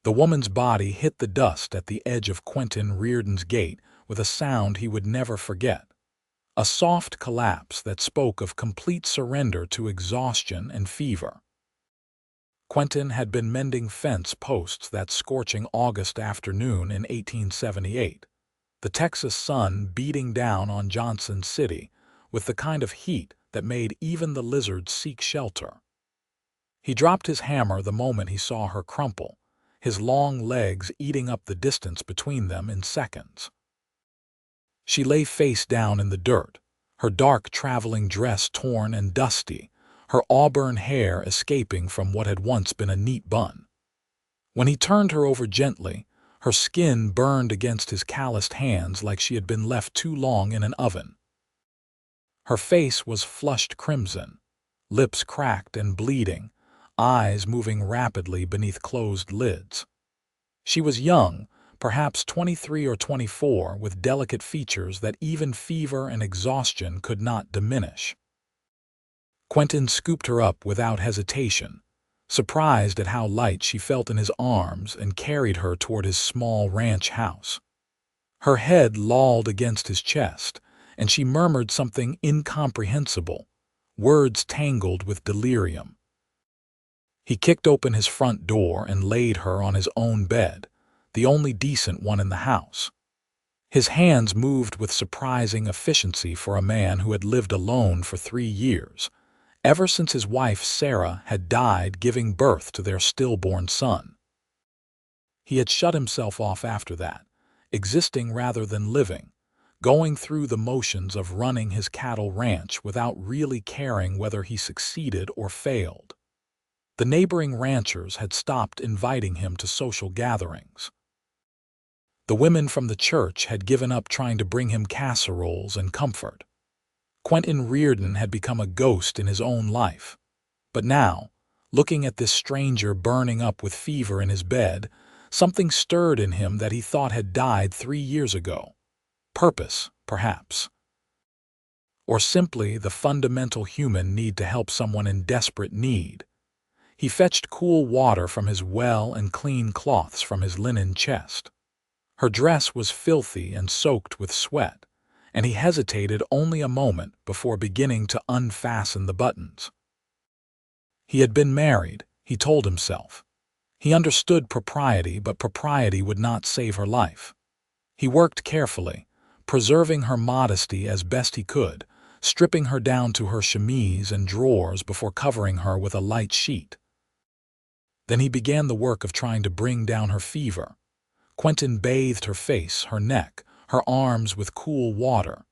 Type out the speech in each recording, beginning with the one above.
The woman's body hit the dust at the edge of Quentin Reardon's gate with a sound he would never forget. A soft collapse that spoke of complete surrender to exhaustion and fever. Quentin had been mending fence posts that scorching August afternoon in 1878, the Texas sun beating down on Johnson City with the kind of heat that made even the lizards seek shelter. He dropped his hammer the moment he saw her crumple, his long legs eating up the distance between them in seconds. She lay face down in the dirt, her dark traveling dress torn and dusty, her auburn hair escaping from what had once been a neat bun. When he turned her over gently, her skin burned against his calloused hands like she had been left too long in an oven. Her face was flushed crimson, lips cracked and bleeding, eyes moving rapidly beneath closed lids. She was young, perhaps 23 or 24, with delicate features that even fever and exhaustion could not diminish. Quentin scooped her up without hesitation, surprised at how light she felt in his arms, and carried her toward his small ranch house. Her head lolled against his chest, and she murmured something incomprehensible, words tangled with delirium. He kicked open his front door and laid her on his own bed, the only decent one in the house. His hands moved with surprising efficiency for a man who had lived alone for 3 years, ever since his wife Sarah had died giving birth to their stillborn son. He had shut himself off after that, existing rather than living, going through the motions of running his cattle ranch without really caring whether he succeeded or failed. The neighboring ranchers had stopped inviting him to social gatherings. The women from the church had given up trying to bring him casseroles and comfort. Quentin Reardon had become a ghost in his own life. But now, looking at this stranger burning up with fever in his bed, something stirred in him that he thought had died 3 years ago. Purpose, perhaps. Or simply the fundamental human need to help someone in desperate need. He fetched cool water from his well and clean cloths from his linen chest. Her dress was filthy and soaked with sweat, and he hesitated only a moment before beginning to unfasten the buttons. He had been married, he told himself. He understood propriety, but propriety would not save her life. He worked carefully, preserving her modesty as best he could, stripping her down to her chemise and drawers before covering her with a light sheet. Then he began the work of trying to bring down her fever. Quentin bathed her face, her neck, her arms with cool water.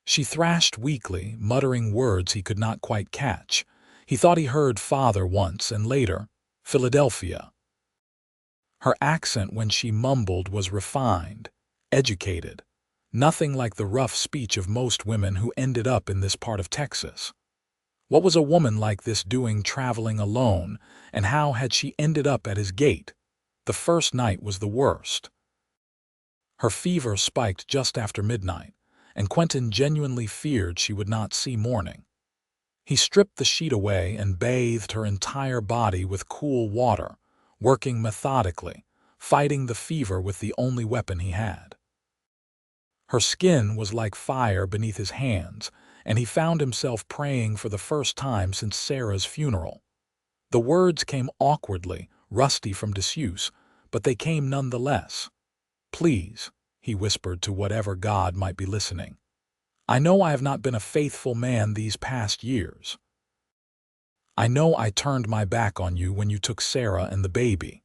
She thrashed weakly, muttering words he could not quite catch. He thought he heard father once, and later, Philadelphia. Her accent when she mumbled was refined, educated, nothing like the rough speech of most women who ended up in this part of Texas. What was a woman like this doing traveling alone, and how had she ended up at his gate? The first night was the worst. Her fever spiked just after midnight, and Quentin genuinely feared she would not see morning. He stripped the sheet away and bathed her entire body with cool water, working methodically, fighting the fever with the only weapon he had. Her skin was like fire beneath his hands, and he found himself praying for the first time since Sarah's funeral. The words came awkwardly, rusty from disuse, but they came nonetheless. "Please," he whispered to whatever God might be listening. "I know I have not been a faithful man these past years. I know I turned my back on you when you took Sarah and the baby.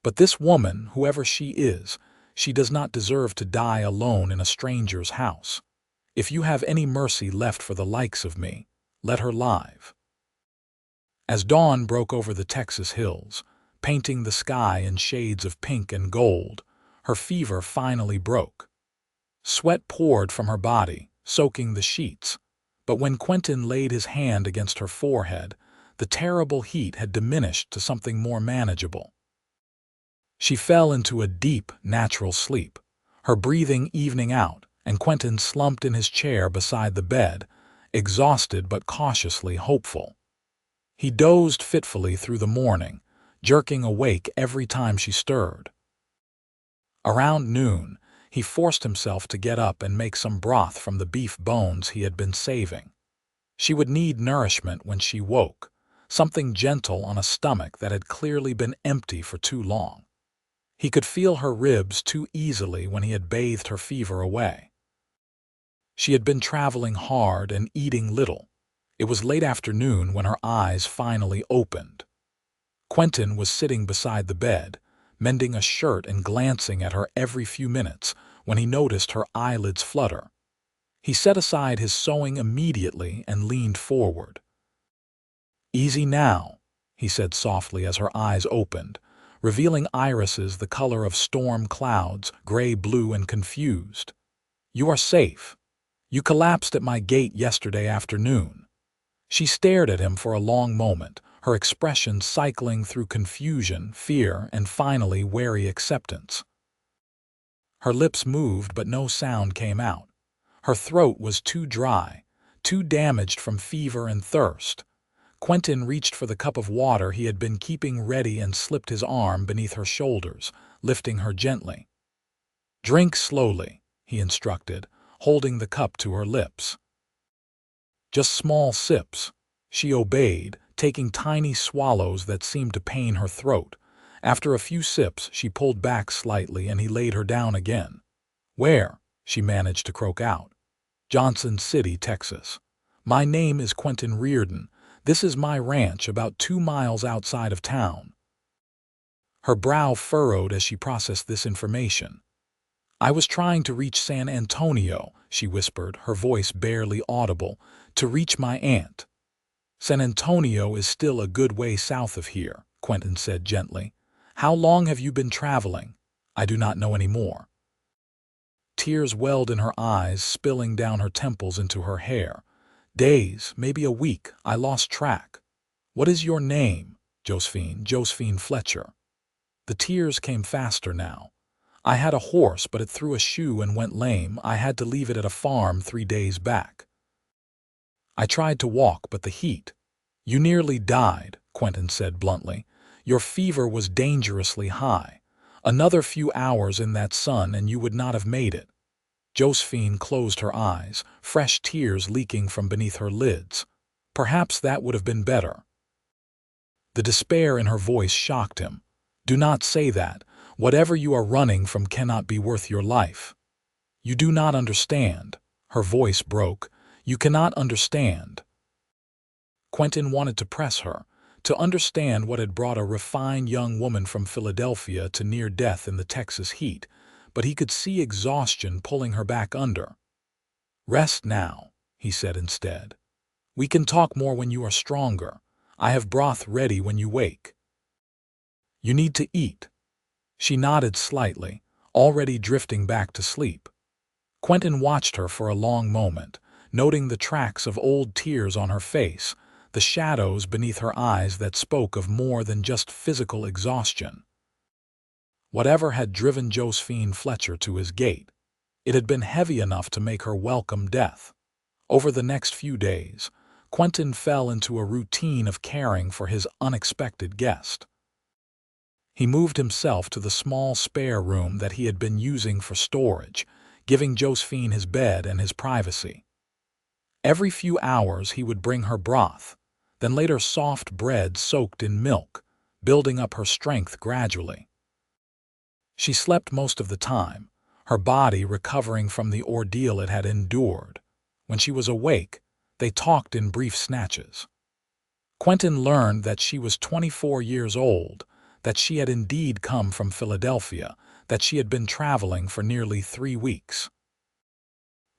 But this woman, whoever she is, she does not deserve to die alone in a stranger's house. If you have any mercy left for the likes of me, let her live." As dawn broke over the Texas hills, painting the sky in shades of pink and gold, her fever finally broke. Sweat poured from her body, soaking the sheets, but when Quentin laid his hand against her forehead, the terrible heat had diminished to something more manageable. She fell into a deep, natural sleep, her breathing evening out, and Quentin slumped in his chair beside the bed, exhausted but cautiously hopeful. He dozed fitfully through the morning, jerking awake every time she stirred. Around noon, he forced himself to get up and make some broth from the beef bones he had been saving. She would need nourishment when she woke, something gentle on a stomach that had clearly been empty for too long. He could feel her ribs too easily when he had bathed her fever away. She had been traveling hard and eating little. It was late afternoon when her eyes finally opened. Quentin was sitting beside the bed, mending a shirt and glancing at her every few minutes when he noticed her eyelids flutter. He set aside his sewing immediately and leaned forward. "Easy now," he said softly as her eyes opened, revealing irises the color of storm clouds, gray, blue, and confused. "You are safe. You collapsed at my gate yesterday afternoon." She stared at him for a long moment, her expression cycling through confusion, fear, and finally wary acceptance. Her lips moved, but no sound came out. Her throat was too dry, too damaged from fever and thirst. Quentin reached for the cup of water he had been keeping ready and slipped his arm beneath her shoulders, lifting her gently. "Drink slowly," he instructed, holding the cup to her lips. "Just small sips." She obeyed, taking tiny swallows that seemed to pain her throat. After a few sips, she pulled back slightly and he laid her down again. "Where?" she managed to croak out. "Johnson City, Texas. My name is Quentin Reardon. This is my ranch about 2 miles outside of town." Her brow furrowed as she processed this information. "I was trying to reach San Antonio," she whispered, her voice barely audible, "to reach my aunt." "San Antonio is still a good way south of here," Quentin said gently. "How long have you been traveling?" "I do not know any more." Tears welled in her eyes, spilling down her temples into her hair. "Days, maybe a week. I lost track." "What is your name?" Josephine Fletcher." The tears came faster now. "I had a horse, but it threw a shoe and went lame. I had to leave it at a farm 3 days back. I tried to walk, but the heat." "You nearly died," Quentin said bluntly. "Your fever was dangerously high. Another few hours in that sun and you would not have made it." Josephine closed her eyes, fresh tears leaking from beneath her lids. "Perhaps that would have been better." The despair in her voice shocked him. "Do not say that. Whatever you are running from cannot be worth your life." "You do not understand." Her voice broke. "You cannot understand." Quentin wanted to press her, to understand what had brought a refined young woman from Philadelphia to near death in the Texas heat, but he could see exhaustion pulling her back under. "Rest now," he said instead. "We can talk more when you are stronger. I have broth ready when you wake." "You need to eat." She nodded slightly, already drifting back to sleep. Quentin watched her for a long moment, noting the tracks of old tears on her face, the shadows beneath her eyes that spoke of more than just physical exhaustion. Whatever had driven Josephine Fletcher to his gate, it had been heavy enough to make her welcome death. Over the next few days, Quentin fell into a routine of caring for his unexpected guest. He moved himself to the small spare room that he had been using for storage, giving Josephine his bed and his privacy. Every few hours he would bring her broth, then later soft bread soaked in milk, building up her strength gradually. She slept most of the time, her body recovering from the ordeal it had endured. When she was awake, they talked in brief snatches. Quentin learned that she was 24 years old, that she had indeed come from Philadelphia, that she had been traveling for nearly 3 weeks.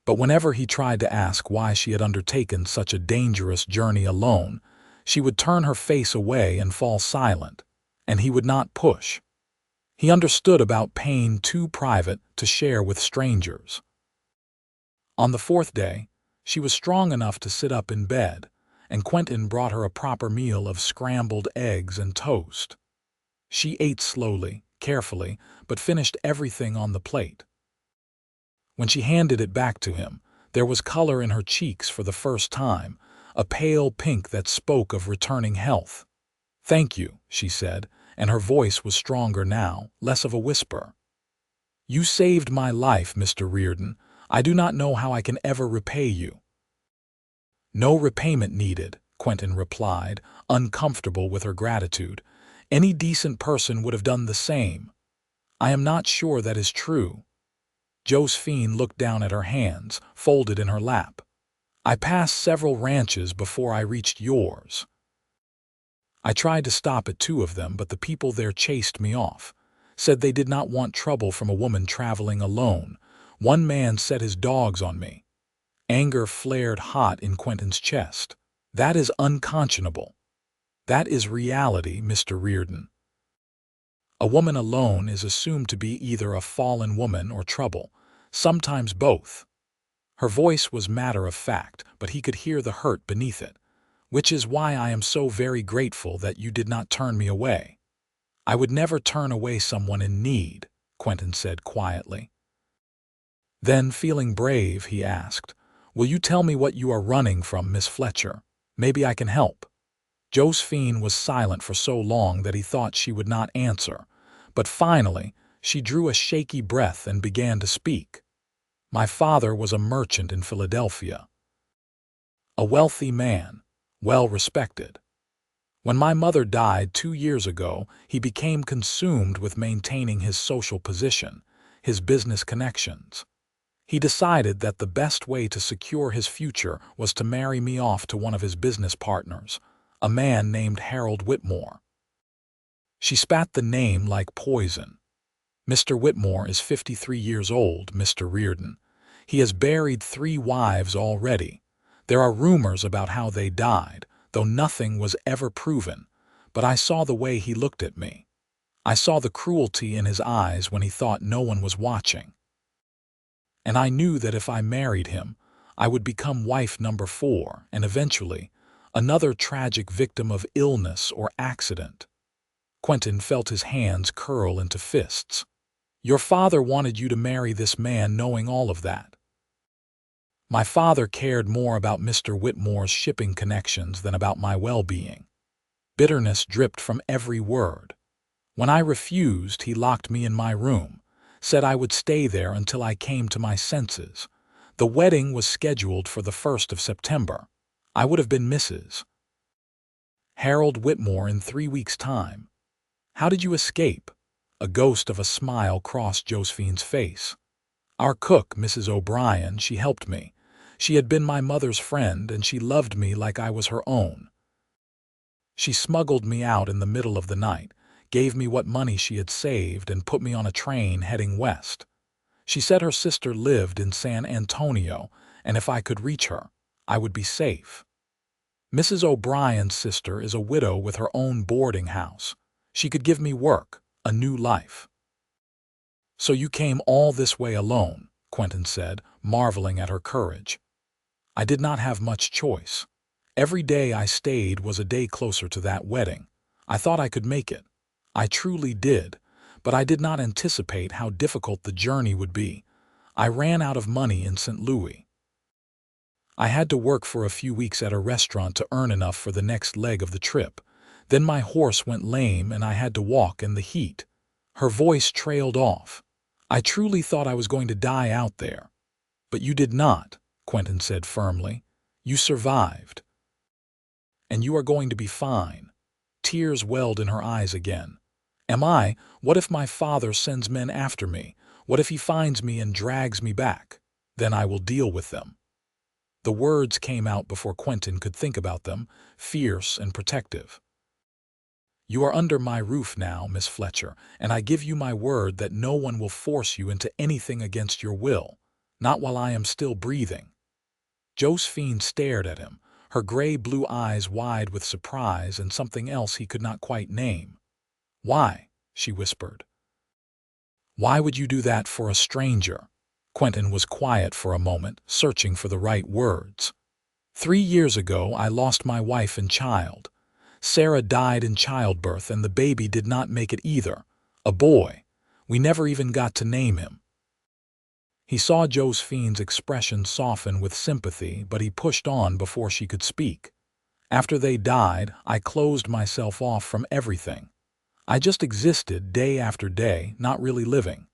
But whenever he tried to ask why she had undertaken such a dangerous journey alone, she would turn her face away and fall silent, and he would not push. He understood about pain too private to share with strangers. On the 4th day, she was strong enough to sit up in bed, and Quentin brought her a proper meal of scrambled eggs and toast. She ate slowly, carefully, but finished everything on the plate. When she handed it back to him, there was color in her cheeks for the first time, a pale pink that spoke of returning health. "Thank you," she said, and her voice was stronger now, less of a whisper. "You saved my life, Mr. Reardon. I do not know how I can ever repay you." "No repayment needed," Quentin replied, uncomfortable with her gratitude. "Any decent person would have done the same." "I am not sure that is true." Josephine looked down at her hands, folded in her lap. "I passed several ranches before I reached yours. I tried to stop at 2 of them, but the people there chased me off, said they did not want trouble from a woman traveling alone. One man set his dogs on me." Anger flared hot in Quentin's chest. "That is unconscionable. That is reality, Mr. Reardon. A woman alone is assumed to be either a fallen woman or trouble, sometimes both." Her voice was matter of fact, but he could hear the hurt beneath it. "Which is why I am so very grateful that you did not turn me away." "I would never turn away someone in need," Quentin said quietly. Then, feeling brave, he asked, "Will you tell me what you are running from, Miss Fletcher? Maybe I can help." Josephine was silent for so long that he thought she would not answer, but finally she drew a shaky breath and began to speak. "My father was a merchant in Philadelphia. A wealthy man, well respected. When my mother died 2 years ago, he became consumed with maintaining his social position, his business connections. He decided that the best way to secure his future was to marry me off to one of his business partners, a man named Harold Whitmore." She spat the name like poison. "Mr. Whitmore is 53 years old, Mr. Reardon. He has buried 3 wives already. There are rumors about how they died, though nothing was ever proven, but I saw the way he looked at me. I saw the cruelty in his eyes when he thought no one was watching. And I knew that if I married him, I would become wife number 4 and eventually another tragic victim of illness or accident." Quentin felt his hands curl into fists. "Your father wanted you to marry this man knowing all of that." "My father cared more about Mr. Whitmore's shipping connections than about my well-being." Bitterness dripped from every word. "When I refused, he locked me in my room, said I would stay there until I came to my senses. The wedding was scheduled for the 1st of September. I would have been Mrs. Harold Whitmore in 3 weeks' time. How did you escape?" A ghost of a smile crossed Josephine's face. "Our cook, Mrs. O'Brien, she helped me. She had been my mother's friend, and she loved me like I was her own. She smuggled me out in the middle of the night, gave me what money she had saved, and put me on a train heading west. She said her sister lived in San Antonio, and if I could reach her, I would be safe. Mrs. O'Brien's sister is a widow with her own boarding house. She could give me work, a new life." "So you came all this way alone," Quentin said, marveling at her courage. "I did not have much choice. Every day I stayed was a day closer to that wedding. I thought I could make it. I truly did, but I did not anticipate how difficult the journey would be. I ran out of money in St. Louis. I had to work for a few weeks at a restaurant to earn enough for the next leg of the trip. Then my horse went lame and I had to walk in the heat." Her voice trailed off. "I truly thought I was going to die out there." "But you did not," Quentin said firmly. "You survived. And you are going to be fine." Tears welled in her eyes again. What if my father sends men after me? What if he finds me and drags me back? Then I will deal with them." The words came out before Quentin could think about them, fierce and protective. "You are under my roof now, Miss Fletcher, and I give you my word that no one will force you into anything against your will, not while I am still breathing." Josephine stared at him, her gray-blue eyes wide with surprise and something else he could not quite name. "Why?" she whispered. "Why would you do that for a stranger?" Quentin was quiet for a moment, searching for the right words. 3 years ago, I lost my wife and child. Sarah died in childbirth and the baby did not make it either. A boy. We never even got to name him." He saw Josephine's expression soften with sympathy, but he pushed on before she could speak. "After they died, I closed myself off from everything. I just existed day after day, not really living.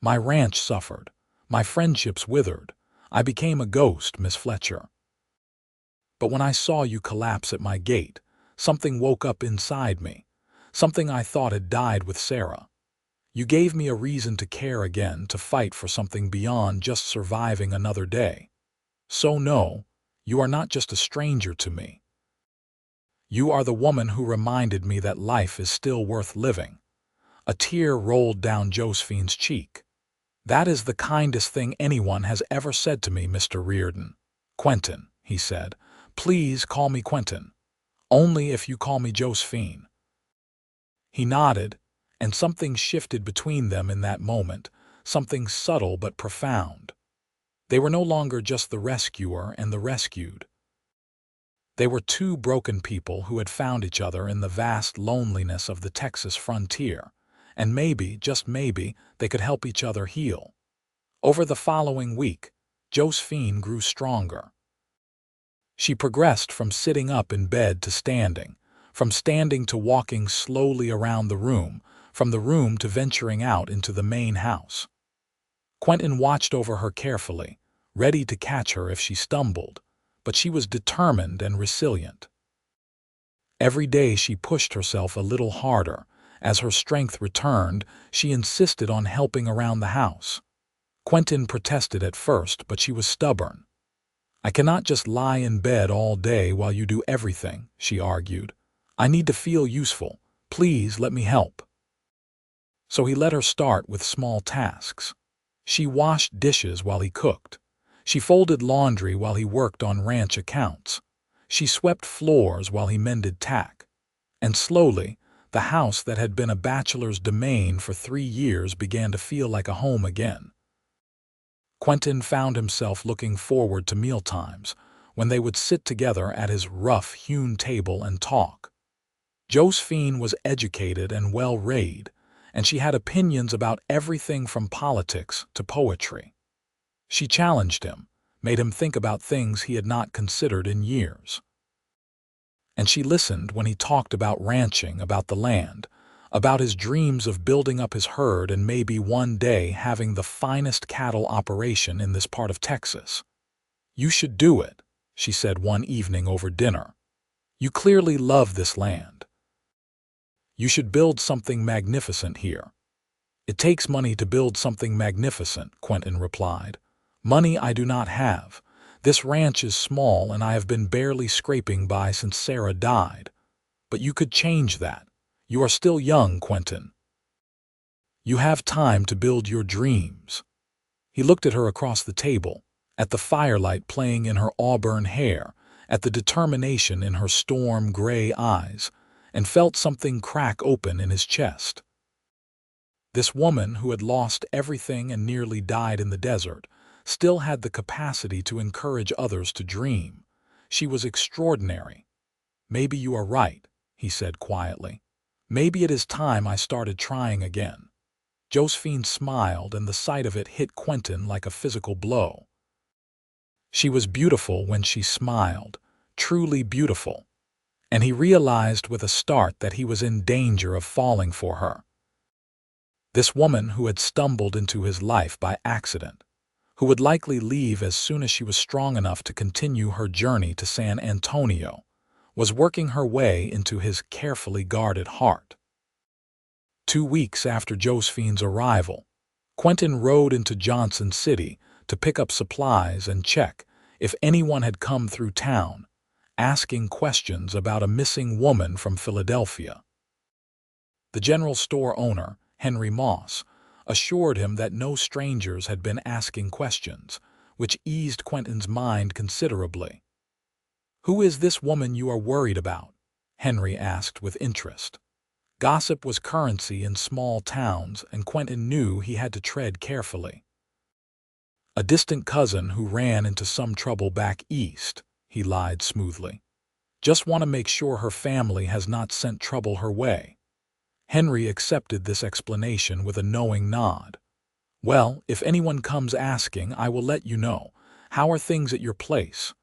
My ranch suffered. My friendships withered. I became a ghost, Miss Fletcher. But when I saw you collapse at my gate, something woke up inside me, something I thought had died with Sarah. You gave me a reason to care again, to fight for something beyond just surviving another day. So no, you are not just a stranger to me. You are the woman who reminded me that life is still worth living. A tear rolled down Josephine's cheek. That is the kindest thing anyone has ever said to me, Mr. Reardon. Quentin, he said. Please call me Quentin. Only if you call me Josephine. He nodded, and something shifted between them in that moment, something subtle but profound. They were no longer just the rescuer and the rescued. They were two broken people who had found each other in the vast loneliness of the Texas frontier, and maybe, just maybe, they could help each other heal. Over the following week, Josephine grew stronger. She progressed from sitting up in bed to standing, from standing to walking slowly around the room, from the room to venturing out into the main house. Quentin watched over her carefully, ready to catch her if she stumbled, but she was determined and resilient. Every day she pushed herself a little harder. As her strength returned, she insisted on helping around the house. Quentin protested at first, but she was stubborn. I cannot just lie in bed all day while you do everything, she argued. I need to feel useful. Please let me help. So he let her start with small tasks. She washed dishes while he cooked. She folded laundry while he worked on ranch accounts. She swept floors while he mended tack. And slowly, the house that had been a bachelor's domain for 3 years began to feel like a home again. Quentin found himself looking forward to mealtimes, when they would sit together at his rough-hewn table and talk. Josephine was educated and well-read, and she had opinions about everything from politics to poetry. She challenged him, made him think about things he had not considered in years. And she listened when he talked about ranching, about the land, about his dreams of building up his herd and maybe one day having the finest cattle operation in this part of Texas. You should do it, she said one evening over dinner. You clearly love this land. You should build something magnificent here. It takes money to build something magnificent, Quentin replied. Money I do not have. This ranch is small and I have been barely scraping by since Sarah died. But you could change that. You are still young, Quentin. You have time to build your dreams. He looked at her across the table, at the firelight playing in her auburn hair, at the determination in her storm-gray eyes, and felt something crack open in his chest. This woman who had lost everything and nearly died in the desert still had the capacity to encourage others to dream. She was extraordinary. Maybe you are right, he said quietly. Maybe it is time I started trying again. Josephine smiled, and the sight of it hit Quentin like a physical blow. She was beautiful when she smiled, truly beautiful, and he realized with a start that he was in danger of falling for her. This woman who had stumbled into his life by accident, who would likely leave as soon as she was strong enough to continue her journey to San Antonio, was working her way into his carefully guarded heart. 2 weeks after Josephine's arrival, Quentin rode into Johnson City to pick up supplies and check if anyone had come through town, asking questions about a missing woman from Philadelphia. The general store owner, Henry Moss, assured him that no strangers had been asking questions, which eased Quentin's mind considerably. "Who is this woman you are worried about?" Henry asked with interest. Gossip was currency in small towns, and Quentin knew he had to tread carefully. "A distant cousin who ran into some trouble back east," he lied smoothly. "Just want to make sure her family has not sent trouble her way." Henry accepted this explanation with a knowing nod. "Well, if anyone comes asking, I will let you know. How are things at your place?"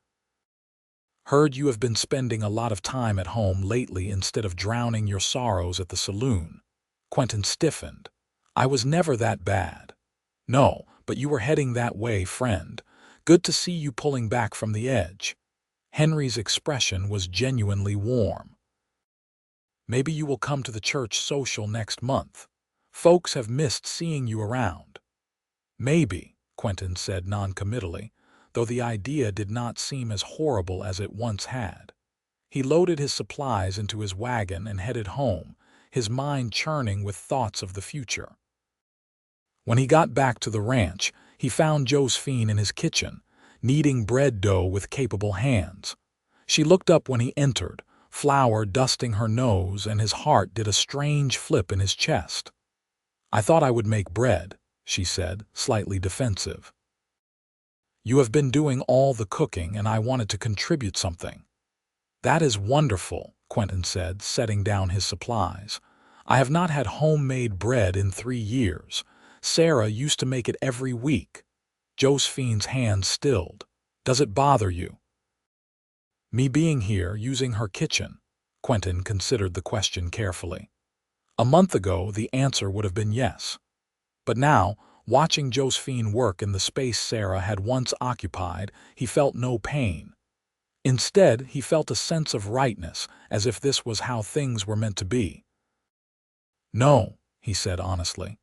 Heard you have been spending a lot of time at home lately instead of drowning your sorrows at the saloon. Quentin stiffened. I was never that bad. No, but you were heading that way, friend. Good to see you pulling back from the edge. Henry's expression was genuinely warm. Maybe you will come to the church social next month. Folks have missed seeing you around. Maybe, Quentin said noncommittally, though the idea did not seem as horrible as it once had. He loaded his supplies into his wagon and headed home, his mind churning with thoughts of the future. When he got back to the ranch, he found Josephine in his kitchen, kneading bread dough with capable hands. She looked up when he entered, flour dusting her nose, and his heart did a strange flip in his chest. I thought I would make bread, she said, slightly defensive. You have been doing all the cooking, and I wanted to contribute something. That is wonderful, Quentin said, setting down his supplies. I have not had homemade bread in 3 years. Sarah used to make it every week. Josephine's hands stilled. Does it bother you? Me being here, using her kitchen? Quentin considered the question carefully. A month ago, the answer would have been yes. But now, watching Josephine work in the space Sarah had once occupied, he felt no pain. Instead, he felt a sense of rightness, as if this was how things were meant to be. No, he said honestly.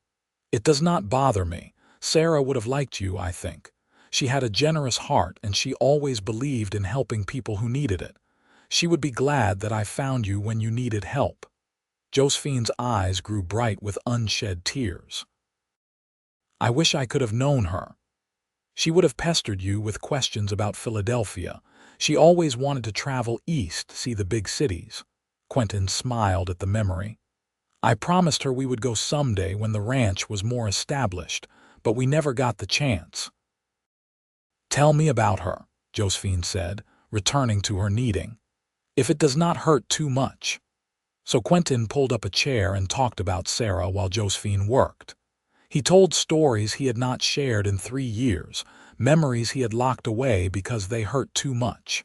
It does not bother me. Sarah would have liked you, I think. She had a generous heart, and she always believed in helping people who needed it. She would be glad that I found you when you needed help. Josephine's eyes grew bright with unshed tears. I wish I could have known her. She would have pestered you with questions about Philadelphia. She always wanted to travel east, see the big cities. Quentin smiled at the memory. I promised her we would go someday when the ranch was more established, but we never got the chance. Tell me about her, Josephine said, returning to her kneading. If it does not hurt too much. So Quentin pulled up a chair and talked about Sarah while Josephine worked. He told stories he had not shared in 3 years, memories he had locked away because they hurt too much.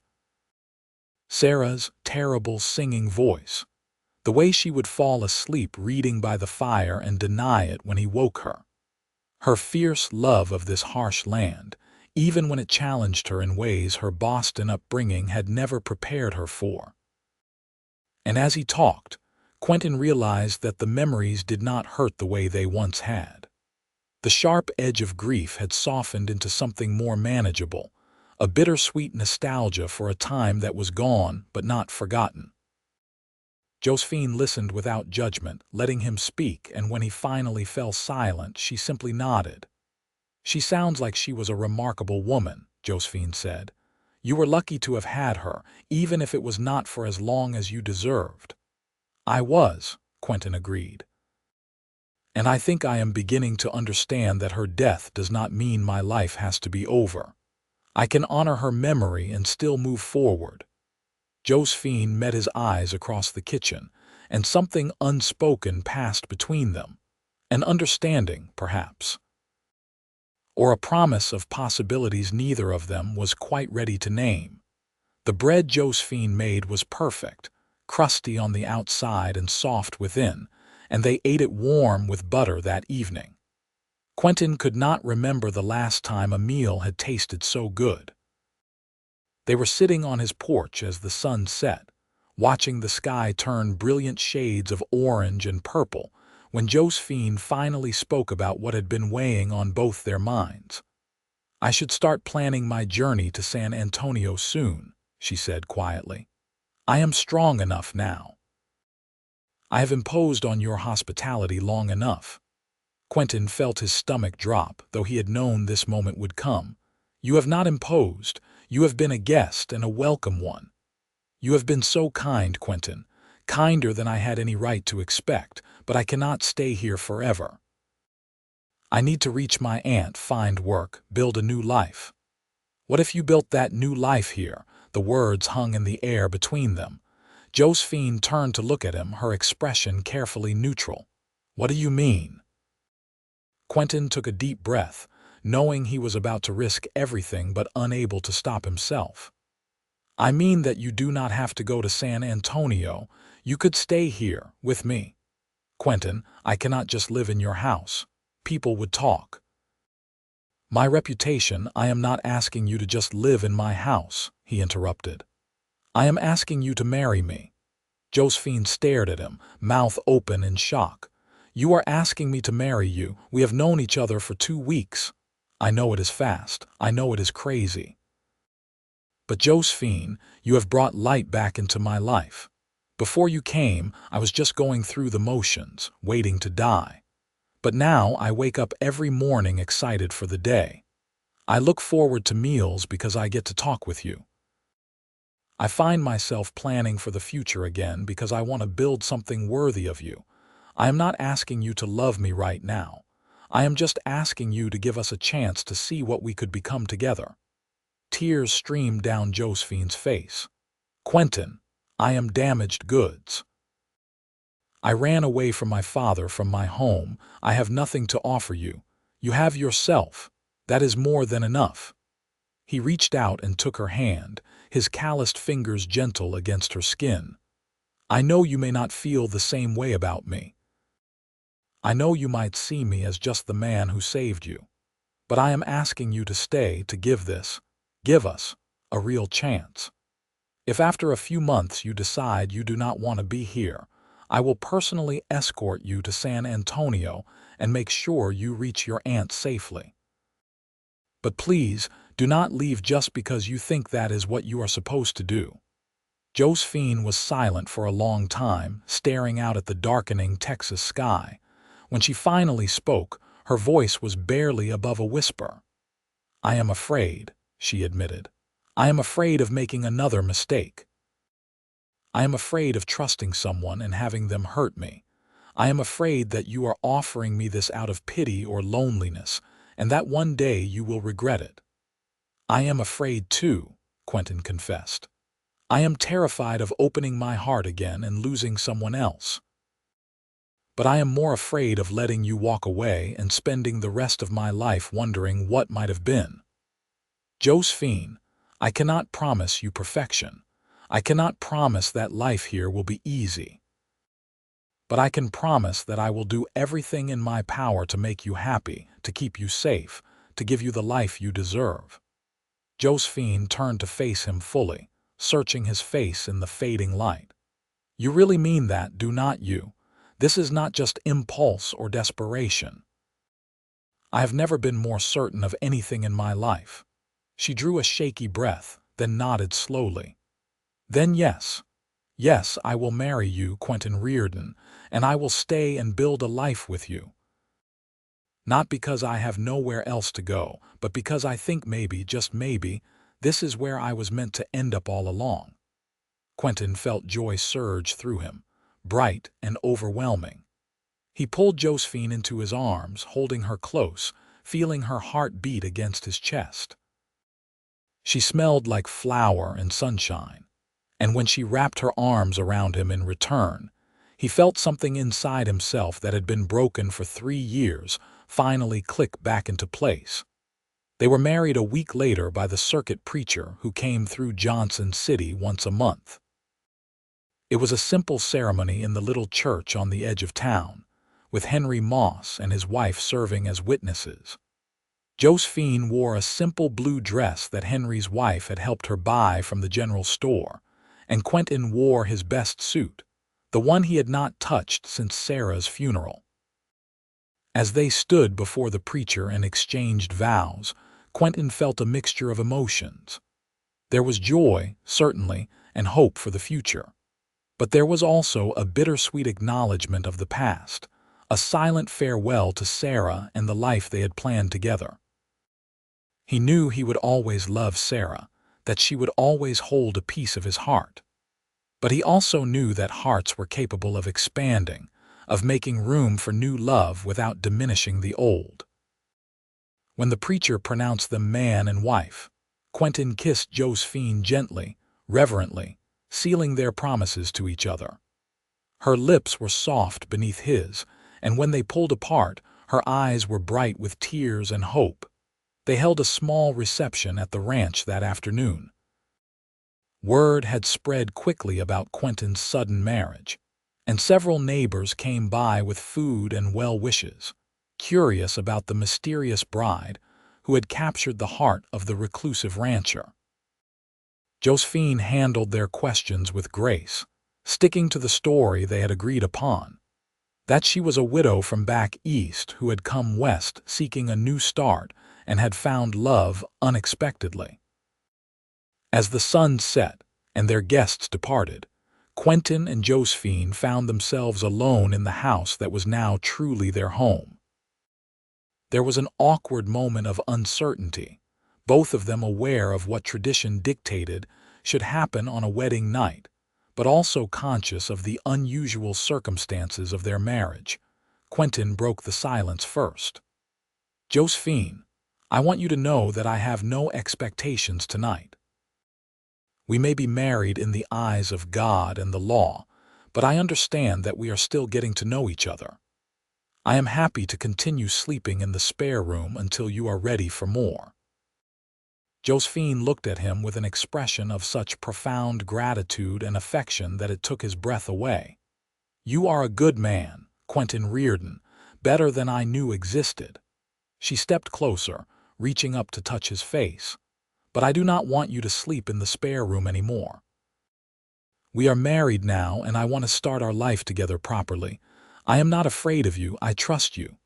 Sarah's terrible singing voice, the way she would fall asleep reading by the fire and deny it when he woke her. Her fierce love of this harsh land, even when it challenged her in ways her Boston upbringing had never prepared her for. And as he talked, Quentin realized that the memories did not hurt the way they once had. The sharp edge of grief had softened into something more manageable, a bittersweet nostalgia for a time that was gone but not forgotten. Josephine listened without judgment, letting him speak, and when he finally fell silent, she simply nodded. She sounds like she was a remarkable woman, Josephine said. You were lucky to have had her, even if it was not for as long as you deserved. I was, Quentin agreed. And I think I am beginning to understand that her death does not mean my life has to be over. I can honor her memory and still move forward. Josephine met his eyes across the kitchen, and something unspoken passed between them. An understanding, perhaps. Or a promise of possibilities neither of them was quite ready to name. The bread Josephine made was perfect, crusty on the outside and soft within, and they ate it warm with butter that evening. Quentin could not remember the last time a meal had tasted so good. They were sitting on his porch as the sun set, watching the sky turn brilliant shades of orange and purple, when Josephine finally spoke about what had been weighing on both their minds. I should start planning my journey to San Antonio soon, she said quietly. I am strong enough now. I have imposed on your hospitality long enough. Quentin felt his stomach drop, though he had known this moment would come. You have not imposed. You have been a guest and a welcome one. You have been so kind, Quentin, kinder than I had any right to expect, but I cannot stay here forever. I need to reach my aunt, find work, build a new life. What if you built that new life here? The words hung in the air between them. Josephine turned to look at him, her expression carefully neutral. What do you mean? Quentin took a deep breath, knowing he was about to risk everything but unable to stop himself. I mean that you do not have to go to San Antonio. You could stay here, with me. Quentin, I cannot just live in your house. People would talk. My reputation, I am not asking you to just live in my house, he interrupted. I am asking you to marry me. Josephine stared at him, mouth open in shock. You are asking me to marry you. We have known each other for 2 weeks. I know it is fast. I know it is crazy. But Josephine, you have brought light back into my life. Before you came, I was just going through the motions, waiting to die. But now I wake up every morning excited for the day. I look forward to meals because I get to talk with you. I find myself planning for the future again because I want to build something worthy of you. I am not asking you to love me right now. I am just asking you to give us a chance to see what we could become together. Tears streamed down Josephine's face. Quentin, I am damaged goods. I ran away from my father, from my home. I have nothing to offer you. You have yourself. That is more than enough. He reached out and took her hand, his calloused fingers gentle against her skin. I know you may not feel the same way about me. I know you might see me as just the man who saved you. But I am asking you to stay, to give us, a real chance. If after a few months you decide you do not want to be here, I will personally escort you to San Antonio and make sure you reach your aunt safely. But please, do not leave just because you think that is what you are supposed to do. Josephine was silent for a long time, staring out at the darkening Texas sky. When she finally spoke, her voice was barely above a whisper. I am afraid, she admitted. I am afraid of making another mistake. I am afraid of trusting someone and having them hurt me. I am afraid that you are offering me this out of pity or loneliness, and that one day you will regret it. I am afraid too, Quentin confessed. I am terrified of opening my heart again and losing someone else. But I am more afraid of letting you walk away and spending the rest of my life wondering what might have been. Josephine, I cannot promise you perfection. I cannot promise that life here will be easy. But I can promise that I will do everything in my power to make you happy, to keep you safe, to give you the life you deserve. Josephine turned to face him fully, searching his face in the fading light. You really mean that, do not you? This is not just impulse or desperation. I have never been more certain of anything in my life. She drew a shaky breath, then nodded slowly. Then yes, I will marry you, Quentin Reardon, and I will stay and build a life with you. Not because I have nowhere else to go, but because I think maybe, just maybe, this is where I was meant to end up all along. Quentin felt joy surge through him, bright and overwhelming. He pulled Josephine into his arms, holding her close, feeling her heart beat against his chest. She smelled like flower and sunshine, and when she wrapped her arms around him in return, he felt something inside himself that had been broken for 3 years finally click back into place. They were married a week later by the circuit preacher who came through Johnson City once a month. It was a simple ceremony in the little church on the edge of town, with Henry Moss and his wife serving as witnesses. Josephine wore a simple blue dress that Henry's wife had helped her buy from the general store, and Quentin wore his best suit, the one he had not touched since Sarah's funeral. As they stood before the preacher and exchanged vows, Quentin felt a mixture of emotions. There was joy, certainly, and hope for the future. But there was also a bittersweet acknowledgement of the past, a silent farewell to Sarah and the life they had planned together. He knew he would always love Sarah, that she would always hold a piece of his heart. But he also knew that hearts were capable of expanding, of making room for new love without diminishing the old. When the preacher pronounced them man and wife, Quentin kissed Josephine gently, reverently, sealing their promises to each other. Her lips were soft beneath his, and when they pulled apart, her eyes were bright with tears and hope. They held a small reception at the ranch that afternoon. Word had spread quickly about Quentin's sudden marriage, and several neighbors came by with food and well wishes, curious about the mysterious bride who had captured the heart of the reclusive rancher. Josephine handled their questions with grace, sticking to the story they had agreed upon, that she was a widow from back east who had come west seeking a new start and had found love unexpectedly. As the sun set and their guests departed, Quentin and Josephine found themselves alone in the house that was now truly their home. There was an awkward moment of uncertainty, both of them aware of what tradition dictated should happen on a wedding night, but also conscious of the unusual circumstances of their marriage. Quentin broke the silence first. "Josephine, I want you to know that I have no expectations tonight. We may be married in the eyes of God and the law, but I understand that we are still getting to know each other. I am happy to continue sleeping in the spare room until you are ready for more." Josephine looked at him with an expression of such profound gratitude and affection that it took his breath away. "You are a good man, Quentin Reardon, better than I knew existed." She stepped closer, reaching up to touch his face. "But I do not want you to sleep in the spare room anymore. We are married now, and I want to start our life together properly. I am not afraid of you, I trust you."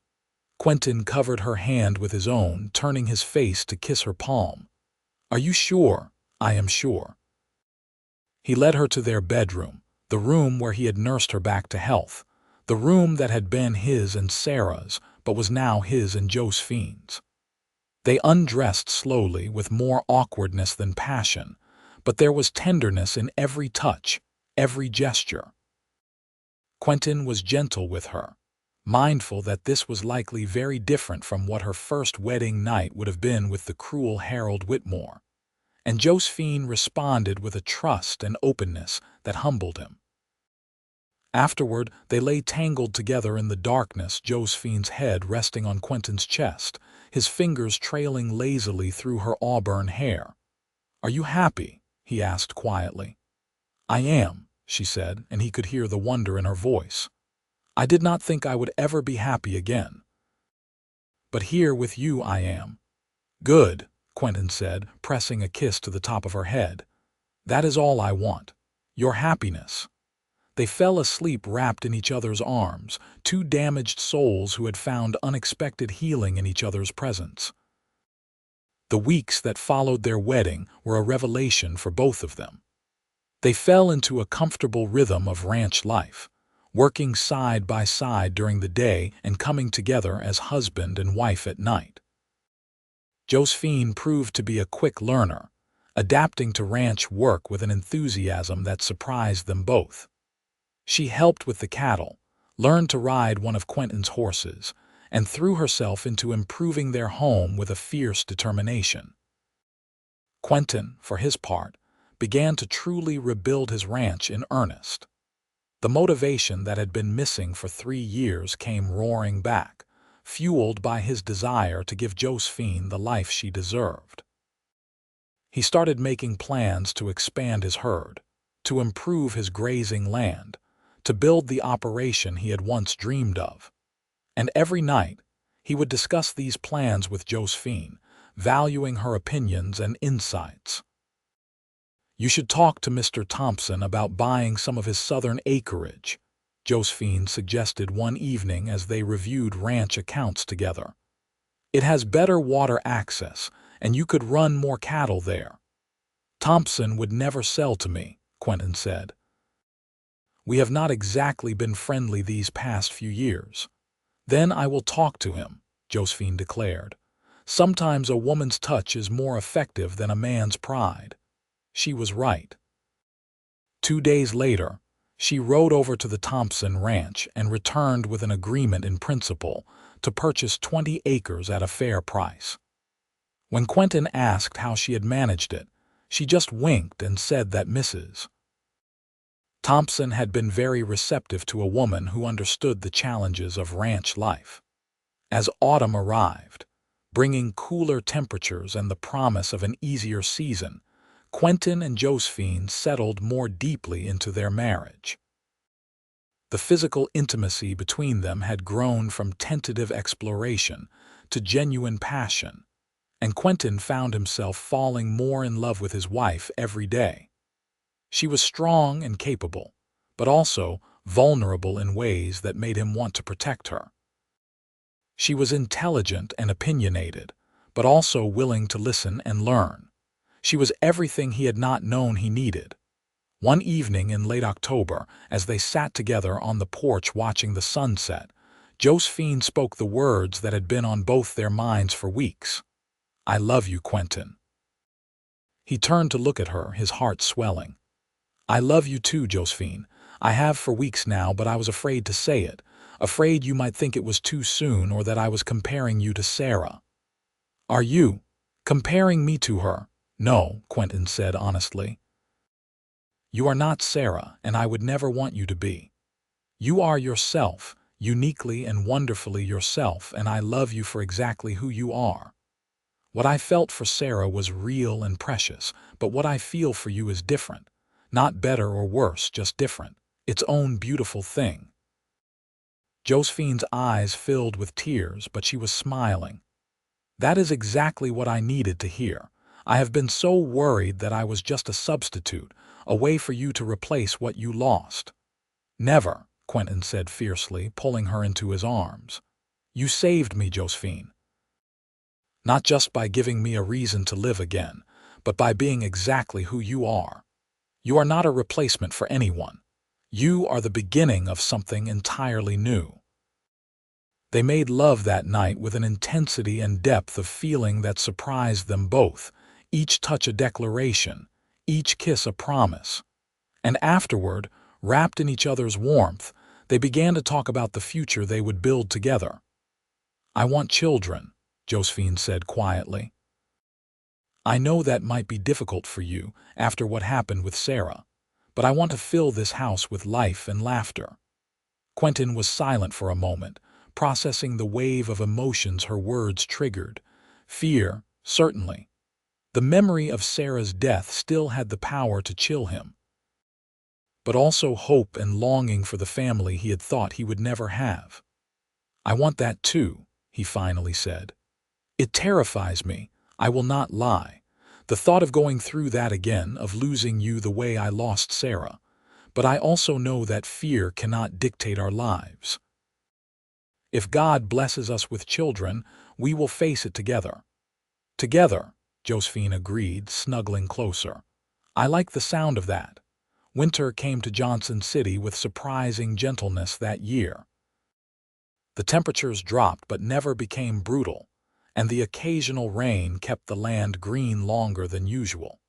Quentin covered her hand with his own, turning his face to kiss her palm. "Are you sure?" "I am sure." He led her to their bedroom, the room where he had nursed her back to health, the room that had been his and Sarah's, but was now his and Josephine's. They undressed slowly, with more awkwardness than passion, but there was tenderness in every touch, every gesture. Quentin was gentle with her, mindful that this was likely very different from what her first wedding night would have been with the cruel Harold Whitmore, and Josephine responded with a trust and openness that humbled him. Afterward, they lay tangled together in the darkness, Josephine's head resting on Quentin's chest, his fingers trailing lazily through her auburn hair. "Are you happy?" he asked quietly. "I am," she said, and he could hear the wonder in her voice. "I did not think I would ever be happy again. But here with you I am." "Good," Quentin said, pressing a kiss to the top of her head. "That is all I want. Your happiness." They fell asleep wrapped in each other's arms, two damaged souls who had found unexpected healing in each other's presence. The weeks that followed their wedding were a revelation for both of them. They fell into a comfortable rhythm of ranch life, working side by side during the day and coming together as husband and wife at night. Josephine proved to be a quick learner, adapting to ranch work with an enthusiasm that surprised them both. She helped with the cattle, learned to ride one of Quentin's horses, and threw herself into improving their home with a fierce determination. Quentin, for his part, began to truly rebuild his ranch in earnest. The motivation that had been missing for 3 years came roaring back, fueled by his desire to give Josephine the life she deserved. He started making plans to expand his herd, to improve his grazing land, to build the operation he had once dreamed of. And every night, he would discuss these plans with Josephine, valuing her opinions and insights. "You should talk to Mr. Thompson about buying some of his southern acreage," Josephine suggested one evening as they reviewed ranch accounts together. "It has better water access, and you could run more cattle there." "Thompson would never sell to me," Quentin said. "We have not exactly been friendly these past few years." "Then I will talk to him," Josephine declared. "Sometimes a woman's touch is more effective than a man's pride." She was right. 2 days later, she rode over to the Thompson ranch and returned with an agreement in principle to purchase 20 acres at a fair price. When Quentin asked how she had managed it, she just winked and said that Mrs. Thompson had been very receptive to a woman who understood the challenges of ranch life. As autumn arrived, bringing cooler temperatures and the promise of an easier season, Quentin and Josephine settled more deeply into their marriage. The physical intimacy between them had grown from tentative exploration to genuine passion, and Quentin found himself falling more in love with his wife every day. She was strong and capable, but also vulnerable in ways that made him want to protect her. She was intelligent and opinionated, but also willing to listen and learn. She was everything he had not known he needed. One evening in late October, as they sat together on the porch watching the sunset, Josephine spoke the words that had been on both their minds for weeks. "I love you, Quentin." He turned to look at her, his heart swelling. "I love you too, Josephine. I have for weeks now, but I was afraid to say it, afraid you might think it was too soon or that I was comparing you to Sarah." "Are you comparing me to her?" "No," Quentin said honestly. "You are not Sarah, and I would never want you to be. You are yourself, uniquely and wonderfully yourself, and I love you for exactly who you are. What I felt for Sarah was real and precious, but what I feel for you is different. Not better or worse, just different. Its own beautiful thing." Josephine's eyes filled with tears, but she was smiling. "That is exactly what I needed to hear. I have been so worried that I was just a substitute, a way for you to replace what you lost." "Never," Quentin said fiercely, pulling her into his arms. "You saved me, Josephine. Not just by giving me a reason to live again, but by being exactly who you are. You are not a replacement for anyone. You are the beginning of something entirely new." They made love that night with an intensity and depth of feeling that surprised them both, each touch a declaration, each kiss a promise. And afterward, wrapped in each other's warmth, they began to talk about the future they would build together. "I want children," Josephine said quietly. "I know that might be difficult for you after what happened with Sarah, but I want to fill this house with life and laughter." Quentin was silent for a moment, processing the wave of emotions her words triggered. Fear, certainly. The memory of Sarah's death still had the power to chill him. But also hope and longing for the family he had thought he would never have. "I want that too," he finally said. "It terrifies me, I will not lie. The thought of going through that again, of losing you the way I lost Sarah. But I also know that fear cannot dictate our lives. If God blesses us with children, we will face it together." "Together," Josephine agreed, snuggling closer. "I like the sound of that." Winter came to Johnson City with surprising gentleness that year. The temperatures dropped but never became brutal, and the occasional rain kept the land green longer than usual.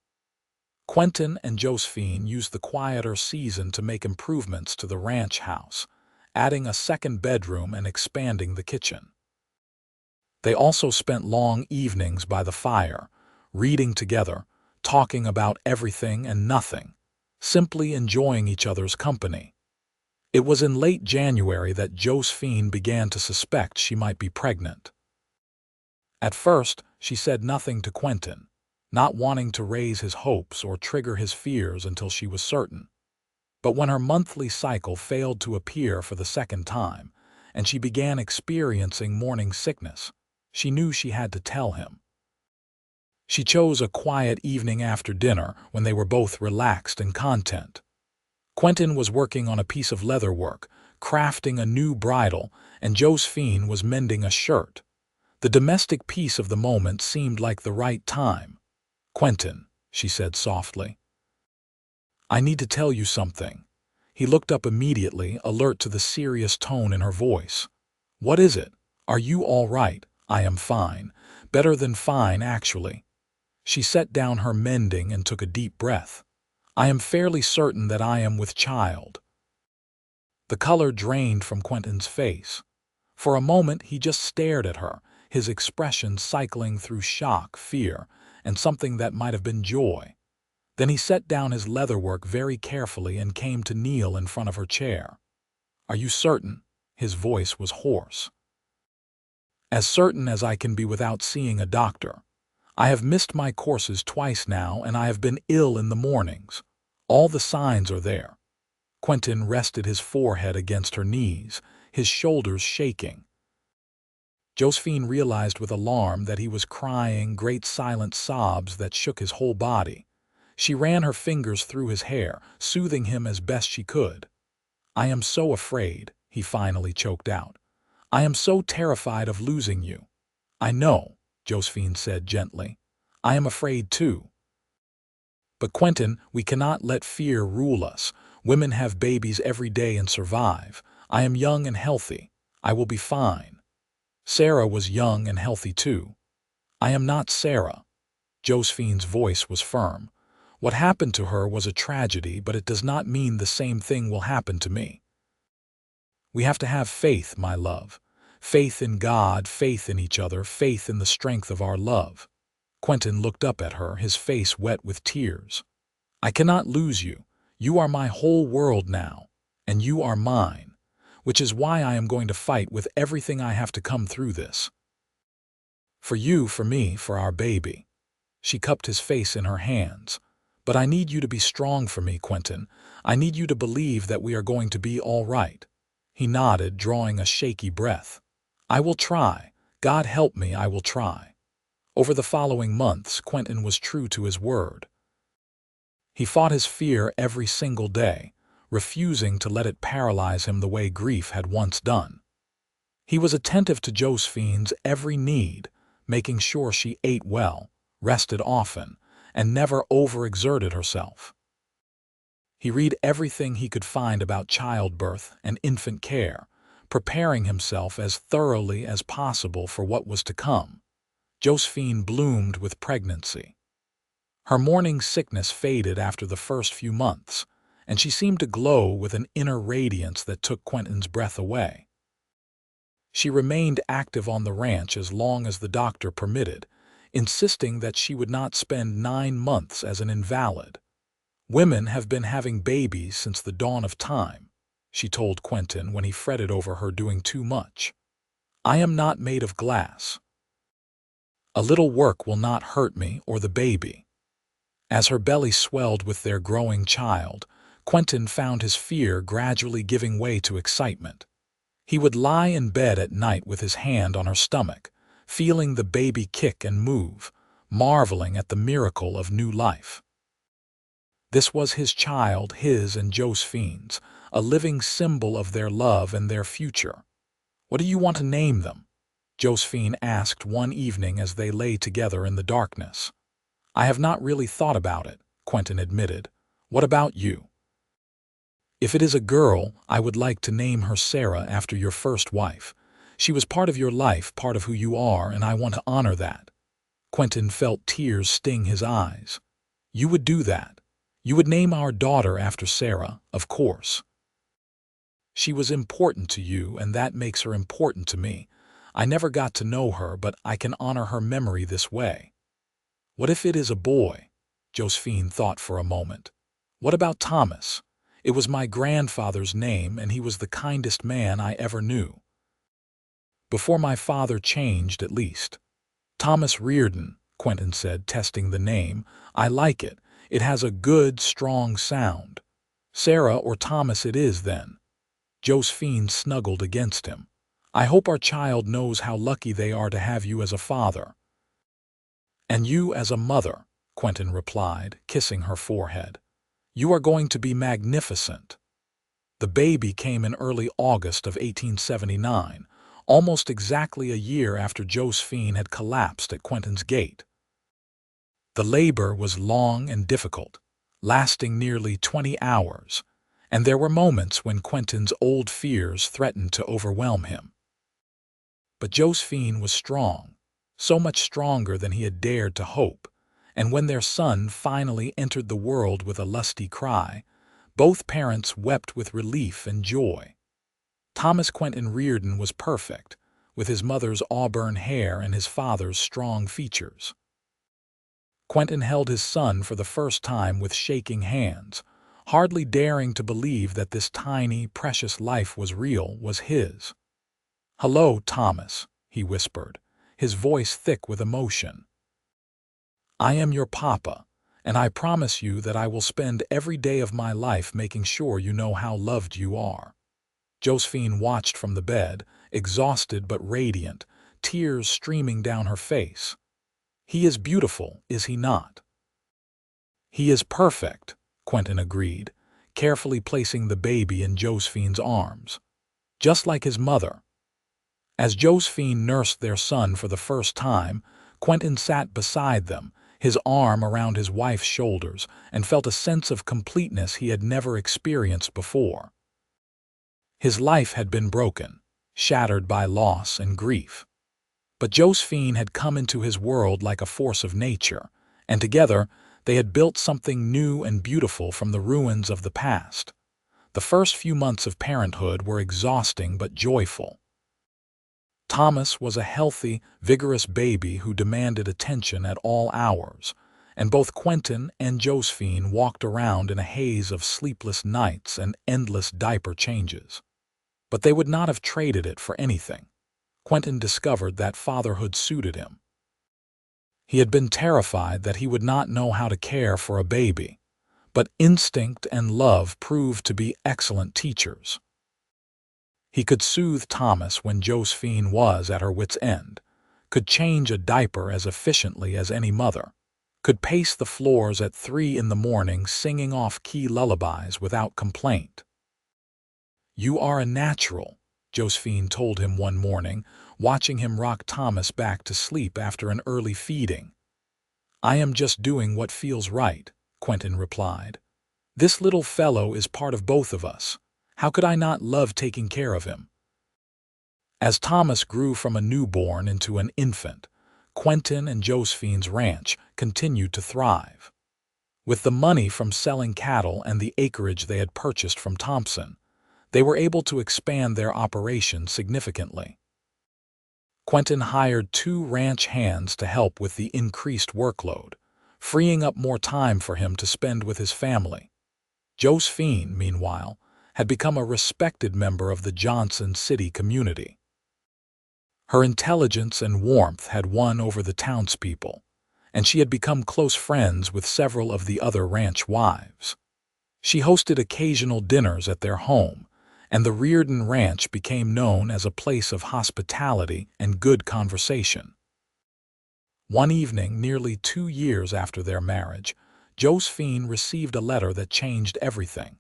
Quentin and Josephine used the quieter season to make improvements to the ranch house, adding a second bedroom and expanding the kitchen. They also spent long evenings by the fire, reading together, talking about everything and nothing, simply enjoying each other's company. It was in late January that Josephine began to suspect she might be pregnant. At first, she said nothing to Quentin, not wanting to raise his hopes or trigger his fears until she was certain. But when her monthly cycle failed to appear for the second time, and she began experiencing morning sickness, she knew she had to tell him. She chose a quiet evening after dinner when they were both relaxed and content. Quentin was working on a piece of leather work, crafting a new bridle, and Josephine was mending a shirt. The domestic peace of the moment seemed like the right time. "Quentin," she said softly, "I need to tell you something." He looked up immediately, alert to the serious tone in her voice. "What is it? Are you all right?" "I am fine. Better than fine, actually." She set down her mending and took a deep breath. "I am fairly certain that I am with child." The color drained from Quentin's face. For a moment he just stared at her, his expression cycling through shock, fear, and something that might have been joy. Then he set down his leatherwork very carefully and came to kneel in front of her chair. "Are you certain?" His voice was hoarse. "As certain as I can be without seeing a doctor. I have missed my courses twice now, and I have been ill in the mornings. All the signs are there." Quentin rested his forehead against her knees, his shoulders shaking. Josephine realized with alarm that he was crying great silent sobs that shook his whole body. She ran her fingers through his hair, soothing him as best she could. "I am so afraid," he finally choked out. "I am so terrified of losing you." "I know," Josephine said gently. "I am afraid too. But Quentin, we cannot let fear rule us. Women have babies every day and survive. I am young and healthy. I will be fine. Sarah was young and healthy too." "I am not Sarah." Josephine's voice was firm. "What happened to her was a tragedy, but it does not mean the same thing will happen to me. We have to have faith, my love. Faith in God, faith in each other, faith in the strength of our love." Quentin looked up at her, his face wet with tears. "I cannot lose you. You are my whole world now, and you are mine, which is why I am going to fight with everything I have to come through this. For you, for me, for our baby." She cupped his face in her hands. "But I need you to be strong for me, Quentin. I need you to believe that we are going to be all right." He nodded, drawing a shaky breath. "I will try. God help me, I will try." Over the following months, Quentin was true to his word. He fought his fear every single day, refusing to let it paralyze him the way grief had once done. He was attentive to Josephine's every need, making sure she ate well, rested often, and never overexerted herself. He read everything he could find about childbirth and infant care, preparing himself as thoroughly as possible for what was to come. Josephine bloomed with pregnancy. Her morning sickness faded after the first few months, and she seemed to glow with an inner radiance that took Quentin's breath away. She remained active on the ranch as long as the doctor permitted, insisting that she would not spend 9 months as an invalid. "Women have been having babies since the dawn of time," she told Quentin when he fretted over her doing too much. "I am not made of glass. A little work will not hurt me or the baby." As her belly swelled with their growing child, Quentin found his fear gradually giving way to excitement. He would lie in bed at night with his hand on her stomach, feeling the baby kick and move, marveling at the miracle of new life. This was his child, his and Josephine's, a living symbol of their love and their future. "What do you want to name them?" Josephine asked one evening as they lay together in the darkness. "I have not really thought about it," Quentin admitted. "What about you?" "If it is a girl, I would like to name her Sarah after your first wife. She was part of your life, part of who you are, and I want to honor that." Quentin felt tears sting his eyes. "You would do that? You would name our daughter after Sarah, of course. She was important to you, and that makes her important to me. I never got to know her, but I can honor her memory this way." "What if it is a boy?" Josephine thought for a moment. "What about Thomas? It was my grandfather's name, and he was the kindest man I ever knew. Before my father changed, at least." "Thomas Reardon," Quentin said, testing the name. "I like it. It has a good, strong sound." "Sarah or Thomas it is, then." Josephine snuggled against him. "I hope our child knows how lucky they are to have you as a father." "And you as a mother," Quentin replied, kissing her forehead. "You are going to be magnificent." The baby came in early August of 1879, almost exactly a year after Josephine had collapsed at Quentin's gate. The labor was long and difficult, lasting nearly 20 hours, and there were moments when Quentin's old fears threatened to overwhelm him. But Josephine was strong, so much stronger than he had dared to hope, and when their son finally entered the world with a lusty cry, both parents wept with relief and joy. Thomas Quentin Reardon was perfect, with his mother's auburn hair and his father's strong features. Quentin held his son for the first time with shaking hands, hardly daring to believe that this tiny, precious life was real, was his. "Hello, Thomas," he whispered, his voice thick with emotion. I am your papa, and I promise you that I will spend every day of my life making sure you know how loved you are." Josephine watched from the bed, exhausted but radiant, tears streaming down her face. "He is beautiful, is he not?" "He is perfect," Quentin agreed, carefully placing the baby in Josephine's arms. "Just like his mother." As Josephine nursed their son for the first time, Quentin sat beside them, his arm around his wife's shoulders, and felt a sense of completeness he had never experienced before. His life had been broken, shattered by loss and grief. But Josephine had come into his world like a force of nature, and together they had built something new and beautiful from the ruins of the past. The first few months of parenthood were exhausting but joyful. Thomas was a healthy, vigorous baby who demanded attention at all hours, and both Quentin and Josephine walked around in a haze of sleepless nights and endless diaper changes. But they would not have traded it for anything. Quentin discovered that fatherhood suited him. He had been terrified that he would not know how to care for a baby, but instinct and love proved to be excellent teachers. He could soothe Thomas when Josephine was at her wit's end, could change a diaper as efficiently as any mother, could pace the floors at 3 in the morning singing off-key lullabies without complaint. "You are a natural," Josephine told him one morning, watching him rock Thomas back to sleep after an early feeding. "I am just doing what feels right," Quentin replied. "This little fellow is part of both of us. How could I not love taking care of him?" As Thomas grew from a newborn into an infant, Quentin and Josephine's ranch continued to thrive. With the money from selling cattle and the acreage they had purchased from Thompson, they were able to expand their operation significantly. Quentin hired 2 ranch hands to help with the increased workload, freeing up more time for him to spend with his family. Josephine, meanwhile, had become a respected member of the Johnson City community. Her intelligence and warmth had won over the townspeople, and she had become close friends with several of the other ranch wives. She hosted occasional dinners at their home, and the Reardon Ranch became known as a place of hospitality and good conversation. One evening, nearly 2 years after their marriage, Josephine received a letter that changed everything.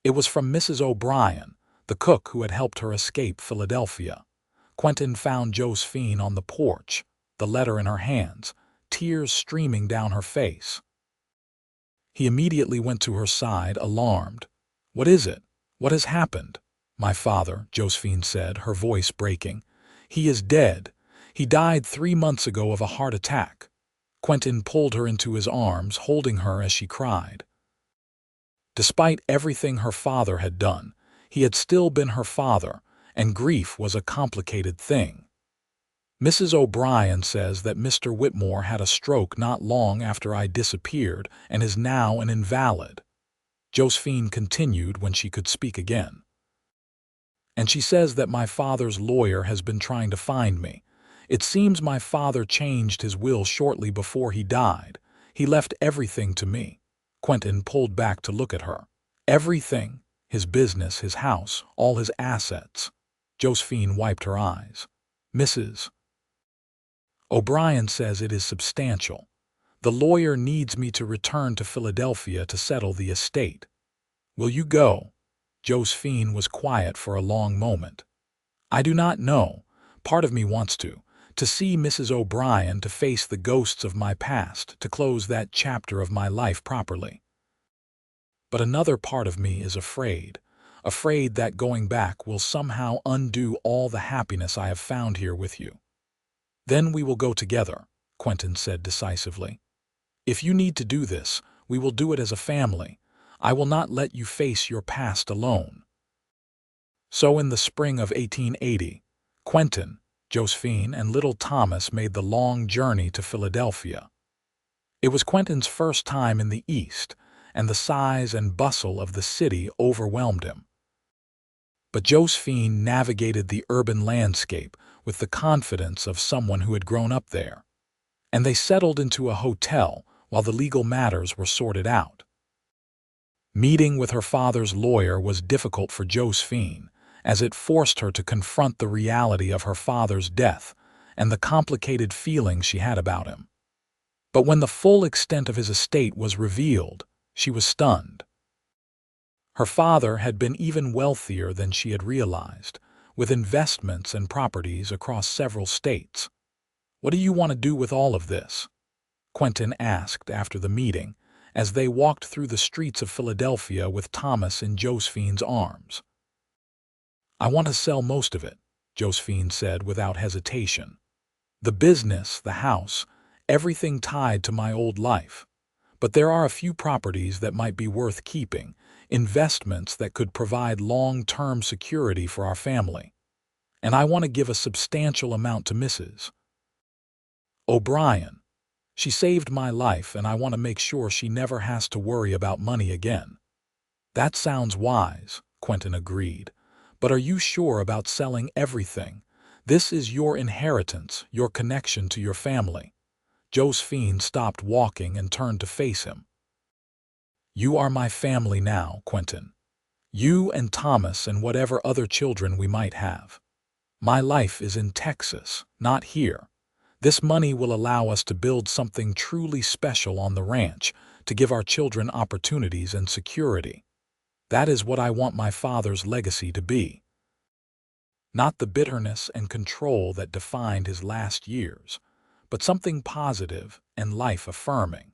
It was from Mrs. O'Brien, the cook who had helped her escape Philadelphia. Quentin found Josephine on the porch, the letter in her hands, tears streaming down her face. He immediately went to her side, alarmed. "What is it? What has happened?" "My father," Josephine said, her voice breaking. "He is dead. He died 3 months ago of a heart attack." Quentin pulled her into his arms, holding her as she cried. Despite everything her father had done, he had still been her father, and grief was a complicated thing. "Mrs. O'Brien says that Mr. Whitmore had a stroke not long after I disappeared and is now an invalid," Josephine continued when she could speak again. "And she says that my father's lawyer has been trying to find me. It seems my father changed his will shortly before he died. He left everything to me." Quentin pulled back to look at her. "Everything? His business, his house, all his assets?" Josephine wiped her eyes. "Mrs. O'Brien says it is substantial. The lawyer needs me to return to Philadelphia to settle the estate. Will you go?" Josephine was quiet for a long moment. "I do not know. Part of me wants to see Mrs. O'Brien, to face the ghosts of my past, to close that chapter of my life properly. But another part of me is afraid that going back will somehow undo all the happiness I have found here with you." "Then we will go together," Quentin said decisively. "If you need to do this, we will do it as a family. I will not let you face your past alone." So in the spring of 1880, Quentin, Josephine, and little Thomas made the long journey to Philadelphia. It was Quentin's first time in the East, and the size and bustle of the city overwhelmed him. But Josephine navigated the urban landscape with the confidence of someone who had grown up there. and they settled into a hotel while the legal matters were sorted out. Meeting with her father's lawyer was difficult for Josephine, as it forced her to confront the reality of her father's death and the complicated feelings she had about him. But when the full extent of his estate was revealed, she was stunned. Her father had been even wealthier than she had realized, with investments and properties across several states. "What do you want to do with all of this?" Quentin asked after the meeting, as they walked through the streets of Philadelphia with Thomas in Josephine's arms. "I want to sell most of it," Josephine said without hesitation. "The business, the house, everything tied to my old life. But there are a few properties that might be worth keeping, investments that could provide long-term security for our family. And I want to give a substantial amount to Mrs. O'Brien. She saved my life, and I want to make sure she never has to worry about money again." "That sounds wise," Quentin agreed. "But are you sure about selling everything? This is your inheritance, your connection to your family." Josephine stopped walking and turned to face him. "You are my family now, Quentin. You and Thomas and whatever other children we might have. My life is in Texas, not here. This money will allow us to build something truly special on the ranch, to give our children opportunities and security. That is what I want my father's legacy to be. Not the bitterness and control that defined his last years, but something positive and life-affirming."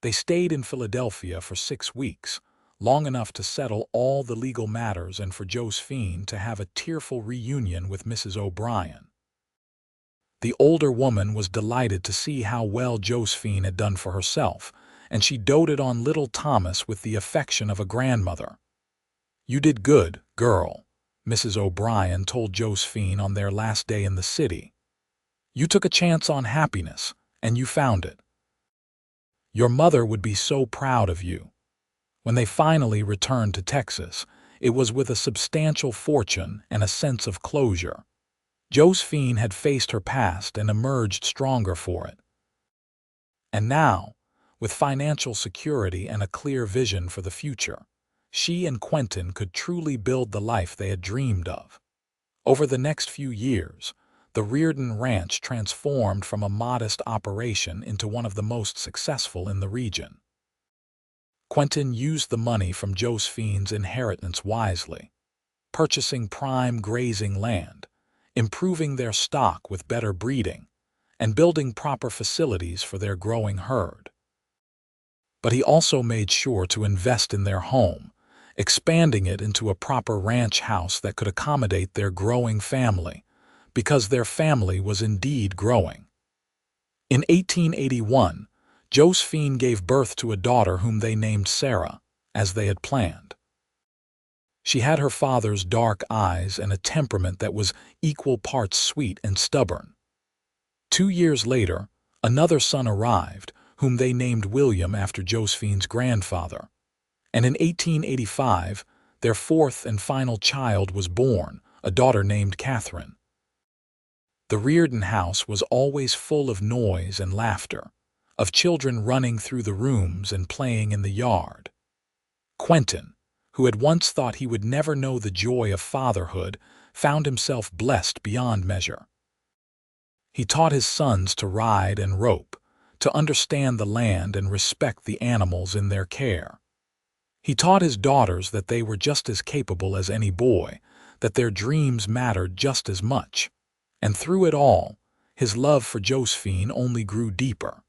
They stayed in Philadelphia for 6 weeks, long enough to settle all the legal matters and for Josephine to have a tearful reunion with Mrs. O'Brien. The older woman was delighted to see how well Josephine had done for herself, and she doted on little Thomas with the affection of a grandmother. "You did good, girl," Mrs. O'Brien told Josephine on their last day in the city. "You took a chance on happiness, and you found it. Your mother would be so proud of you." When they finally returned to Texas, it was with a substantial fortune and a sense of closure. Josephine had faced her past and emerged stronger for it. And now, with financial security and a clear vision for the future, she and Quentin could truly build the life they had dreamed of. Over the next few years, the Reardon Ranch transformed from a modest operation into one of the most successful in the region. Quentin used the money from Josephine's inheritance wisely, purchasing prime grazing land, improving their stock with better breeding, and building proper facilities for their growing herd. But he also made sure to invest in their home, expanding it into a proper ranch house that could accommodate their growing family, because their family was indeed growing. In 1881, Josephine gave birth to a daughter whom they named Sarah, as they had planned. She had her father's dark eyes and a temperament that was equal parts sweet and stubborn. 2 years later, another son arrived, whom they named William after Josephine's grandfather. And in 1885, their fourth and final child was born, a daughter named Catherine. The Reardon house was always full of noise and laughter, of children running through the rooms and playing in the yard. Quentin, who had once thought he would never know the joy of fatherhood, found himself blessed beyond measure. He taught his sons to ride and rope, to understand the land and respect the animals in their care. He taught his daughters that they were just as capable as any boy, that their dreams mattered just as much. And through it all, his love for Josephine only grew deeper.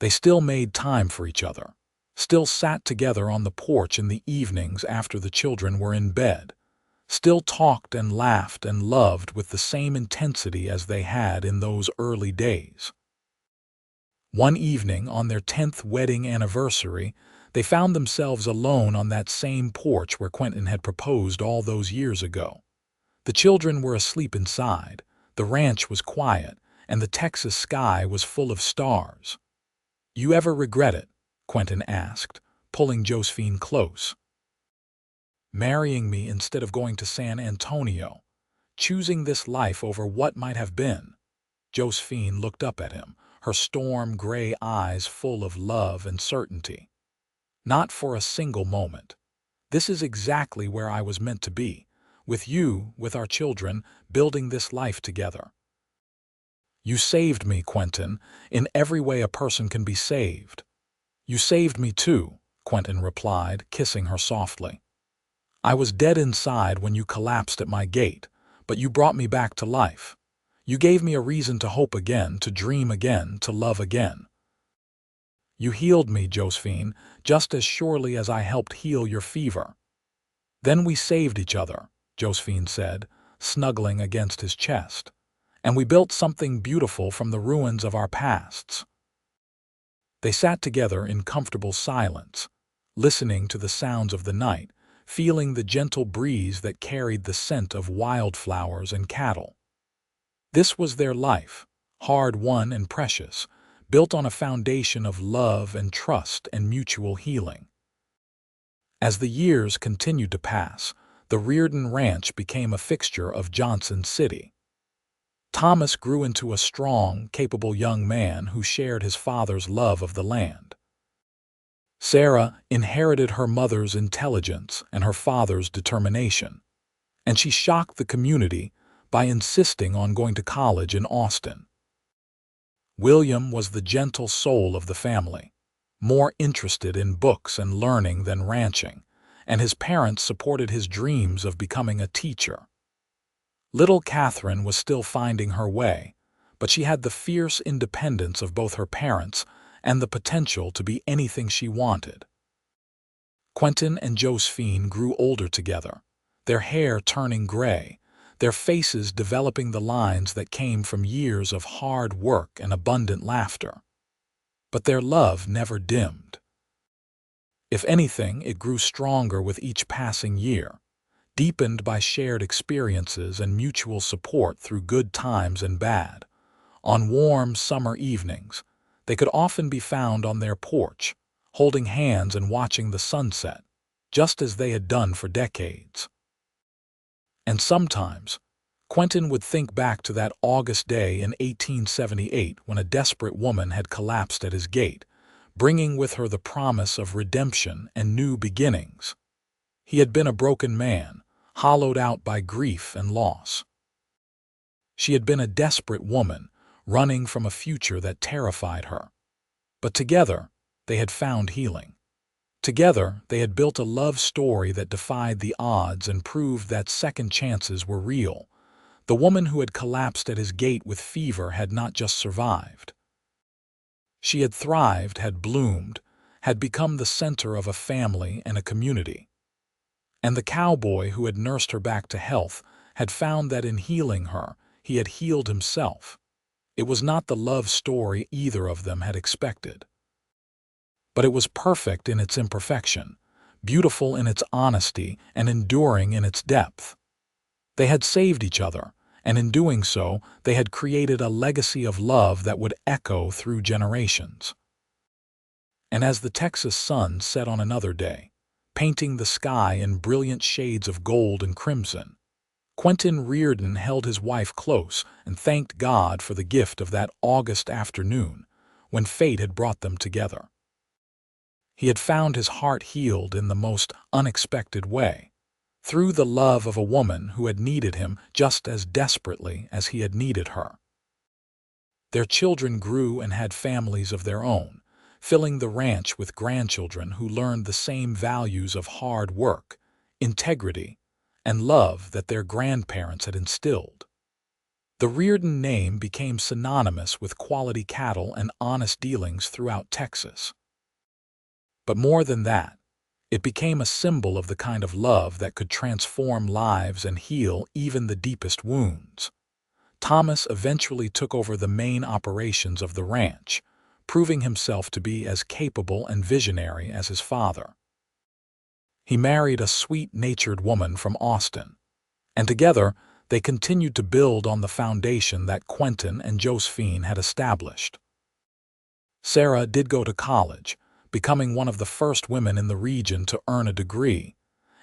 They still made time for each other, still sat together on the porch in the evenings after the children were in bed, still talked and laughed and loved with the same intensity as they had in those early days. One evening, on their 10th wedding anniversary, they found themselves alone on that same porch where Quentin had proposed all those years ago. The children were asleep inside, the ranch was quiet, and the Texas sky was full of stars. "You ever regret it?" Quentin asked, pulling Josephine close. "Marrying me instead of going to San Antonio, choosing this life over what might have been." Josephine looked up at him, her storm-gray eyes full of love and certainty. "Not for a single moment. This is exactly where I was meant to be, with you, with our children, building this life together." "You saved me, Quentin, in every way a person can be saved." "You saved me too," Quentin replied, kissing her softly. "I was dead inside when you collapsed at my gate, but you brought me back to life. You gave me a reason to hope again, to dream again, to love again. You healed me, Josephine, just as surely as I helped heal your fever." "Then we saved each other," Josephine said, snuggling against his chest. "And we built something beautiful from the ruins of our pasts." They sat together in comfortable silence, listening to the sounds of the night, feeling the gentle breeze that carried the scent of wildflowers and cattle. This was their life, hard-won and precious, built on a foundation of love and trust and mutual healing. As the years continued to pass, the Reardon Ranch became a fixture of Johnson City. Thomas grew into a strong, capable young man who shared his father's love of the land. Sarah inherited her mother's intelligence and her father's determination, and she shocked the community by insisting on going to college in Austin. William was the gentle soul of the family, more interested in books and learning than ranching, and his parents supported his dreams of becoming a teacher. Little Catherine was still finding her way, but she had the fierce independence of both her parents and the potential to be anything she wanted. Quentin and Josephine grew older together, their hair turning gray, their faces developing the lines that came from years of hard work and abundant laughter. But their love never dimmed. If anything, it grew stronger with each passing year, deepened by shared experiences and mutual support through good times and bad. On warm summer evenings, they could often be found on their porch, holding hands and watching the sunset, just as they had done for decades. And sometimes, Quentin would think back to that August day in 1878 when a desperate woman had collapsed at his gate, bringing with her the promise of redemption and new beginnings. He had been a broken man, hollowed out by grief and loss. She had been a desperate woman, running from a future that terrified her. But together, they had found healing. Together, they had built a love story that defied the odds and proved that second chances were real. The woman who had collapsed at his gate with fever had not just survived. She had thrived, had bloomed, had become the center of a family and a community. And the cowboy who had nursed her back to health had found that in healing her, he had healed himself. It was not the love story either of them had expected. But it was perfect in its imperfection, beautiful in its honesty, and enduring in its depth. They had saved each other, and in doing so, they had created a legacy of love that would echo through generations. And as the Texas sun set on another day, painting the sky in brilliant shades of gold and crimson, Quentin Reardon held his wife close and thanked God for the gift of that August afternoon when fate had brought them together. He had found his heart healed in the most unexpected way, through the love of a woman who had needed him just as desperately as he had needed her. Their children grew and had families of their own, filling the ranch with grandchildren who learned the same values of hard work, integrity, and love that their grandparents had instilled. The Reardon name became synonymous with quality cattle and honest dealings throughout Texas. But more than that, it became a symbol of the kind of love that could transform lives and heal even the deepest wounds. Thomas eventually took over the main operations of the ranch, proving himself to be as capable and visionary as his father. He married a sweet-natured woman from Austin, and together they continued to build on the foundation that Quentin and Josephine had established. Sarah did go to college, becoming one of the first women in the region to earn a degree,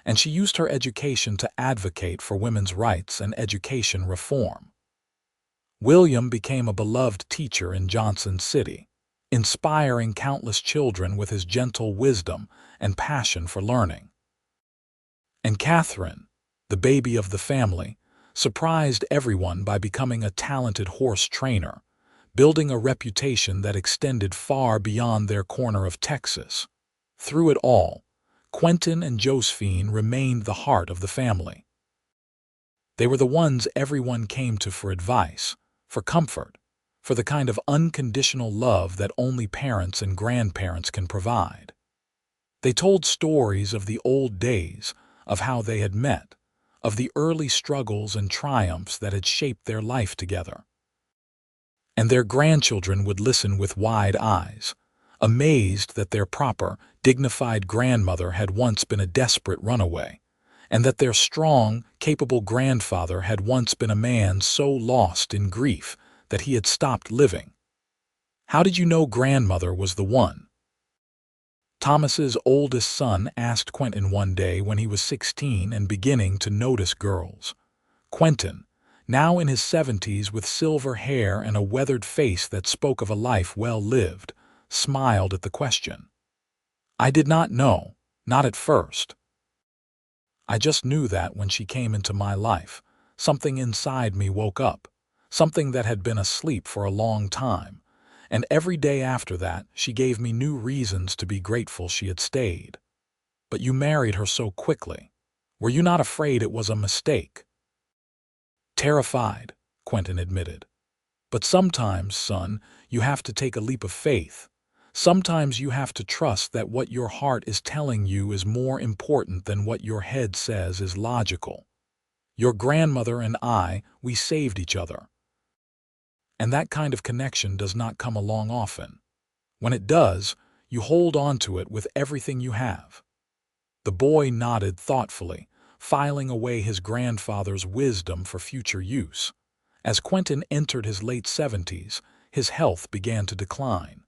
and she used her education to advocate for women's rights and education reform. William became a beloved teacher in Johnson City, inspiring countless children with his gentle wisdom and passion for learning. And Catherine, the baby of the family, surprised everyone by becoming a talented horse trainer, building a reputation that extended far beyond their corner of Texas. Through it all, Quentin and Josephine remained the heart of the family. They were the ones everyone came to for advice, for comfort, for the kind of unconditional love that only parents and grandparents can provide. They told stories of the old days, of how they had met, of the early struggles and triumphs that had shaped their life together. And their grandchildren would listen with wide eyes, amazed that their proper, dignified grandmother had once been a desperate runaway, and that their strong, capable grandfather had once been a man so lost in grief that he had stopped living. "How did you know grandmother was the one?" Thomas's oldest son asked Quentin one day when he was 16 and beginning to notice girls. Quentin, now in his 70s with silver hair and a weathered face that spoke of a life well lived, smiled at the question. "I did not know, not at first. I just knew that when she came into my life, something inside me woke up, something that had been asleep for a long time, and every day after that she gave me new reasons to be grateful she had stayed. But you married her so quickly. Were you not afraid it was a mistake?" "Terrified," Quentin admitted. "But sometimes, son, you have to take a leap of faith. Sometimes you have to trust that what your heart is telling you is more important than what your head says is logical. Your grandmother and we saved each other. And that kind of connection does not come along often. When it does, you hold on to it with everything you have." The boy nodded thoughtfully, filing away his grandfather's wisdom for future use. As Quentin entered his late 70s, his health began to decline.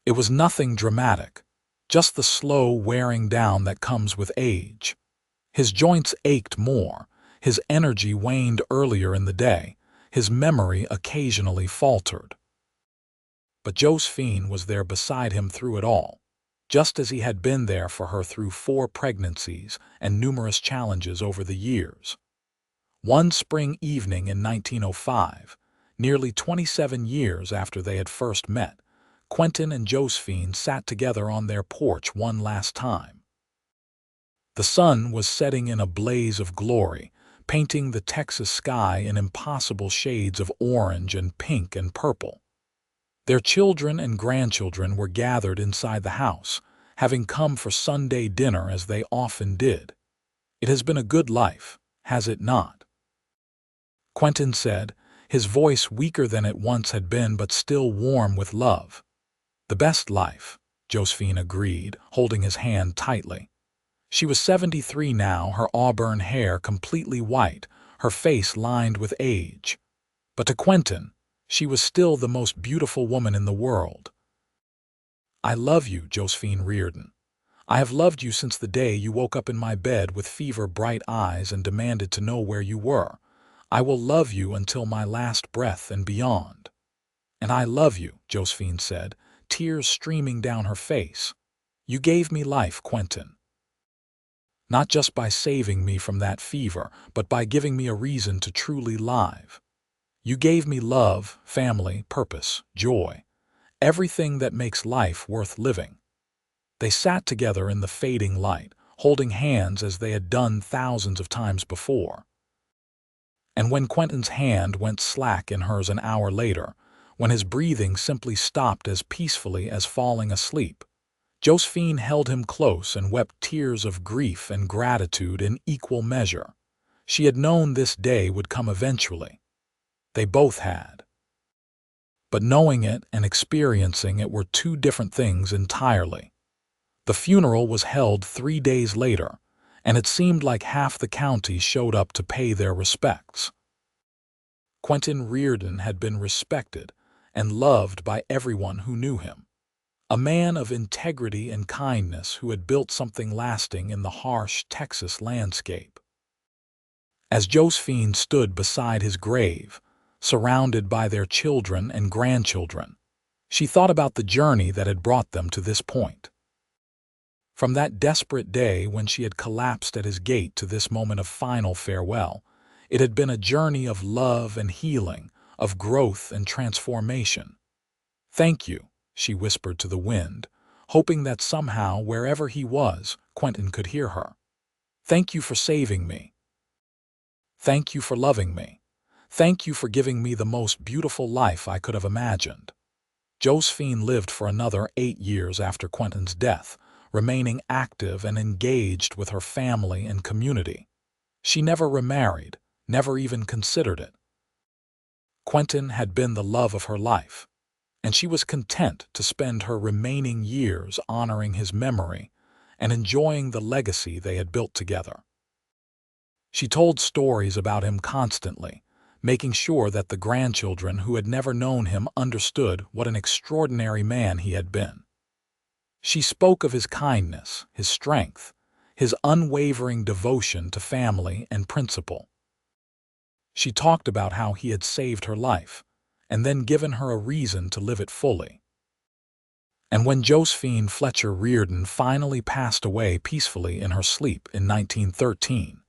It was nothing dramatic, just the slow wearing down that comes with age. His joints ached more, his energy waned earlier in the day, his memory occasionally faltered. But Josephine was there beside him through it all, just as he had been there for her through 4 pregnancies and numerous challenges over the years. One spring evening in 1905, nearly 27 years after they had first met, Quentin and Josephine sat together on their porch one last time. The sun was setting in a blaze of glory, painting the Texas sky in impossible shades of orange and pink and purple. Their children and grandchildren were gathered inside the house, having come for Sunday dinner as they often did. "It has been a good life, has it not?" Quentin said, his voice weaker than it once had been but still warm with love. "The best life," Josephine agreed, holding his hand tightly. She was 73 now, her auburn hair completely white, her face lined with age. But to Quentin, she was still the most beautiful woman in the world. "I love you, Josephine Reardon. I have loved you since the day you woke up in my bed with fever-bright eyes and demanded to know where you were. I will love you until my last breath and beyond." "And I love you," Josephine said, tears streaming down her face. "You gave me life, Quentin. Not just by saving me from that fever, but by giving me a reason to truly live. You gave me love, family, purpose, joy, everything that makes life worth living." They sat together in the fading light, holding hands as they had done thousands of times before. And when Quentin's hand went slack in hers an hour later, when his breathing simply stopped as peacefully as falling asleep, Josephine held him close and wept tears of grief and gratitude in equal measure. She had known this day would come eventually. They both had. But knowing it and experiencing it were 2 different things entirely. The funeral was held 3 days later, and it seemed like half the county showed up to pay their respects. Quentin Reardon had been respected and loved by everyone who knew him. A man of integrity and kindness who had built something lasting in the harsh Texas landscape. As Josephine stood beside his grave, surrounded by their children and grandchildren. She thought about the journey that had brought them to this point. From that desperate day when she had collapsed at his gate to this moment of final farewell, it had been a journey of love and healing, of growth and transformation. "Thank you," she whispered to the wind, hoping that somehow, wherever he was, Quentin could hear her. "Thank you for saving me. Thank you for loving me. Thank you for giving me the most beautiful life I could have imagined." Josephine lived for another 8 years after Quentin's death, remaining active and engaged with her family and community. She never remarried, never even considered it. Quentin had been the love of her life, and she was content to spend her remaining years honoring his memory and enjoying the legacy they had built together. She told stories about him constantly, making sure that the grandchildren who had never known him understood what an extraordinary man he had been. She spoke of his kindness, his strength, his unwavering devotion to family and principle. She talked about how he had saved her life, and then given her a reason to live it fully. And when Josephine Fletcher Reardon finally passed away peacefully in her sleep in 1913,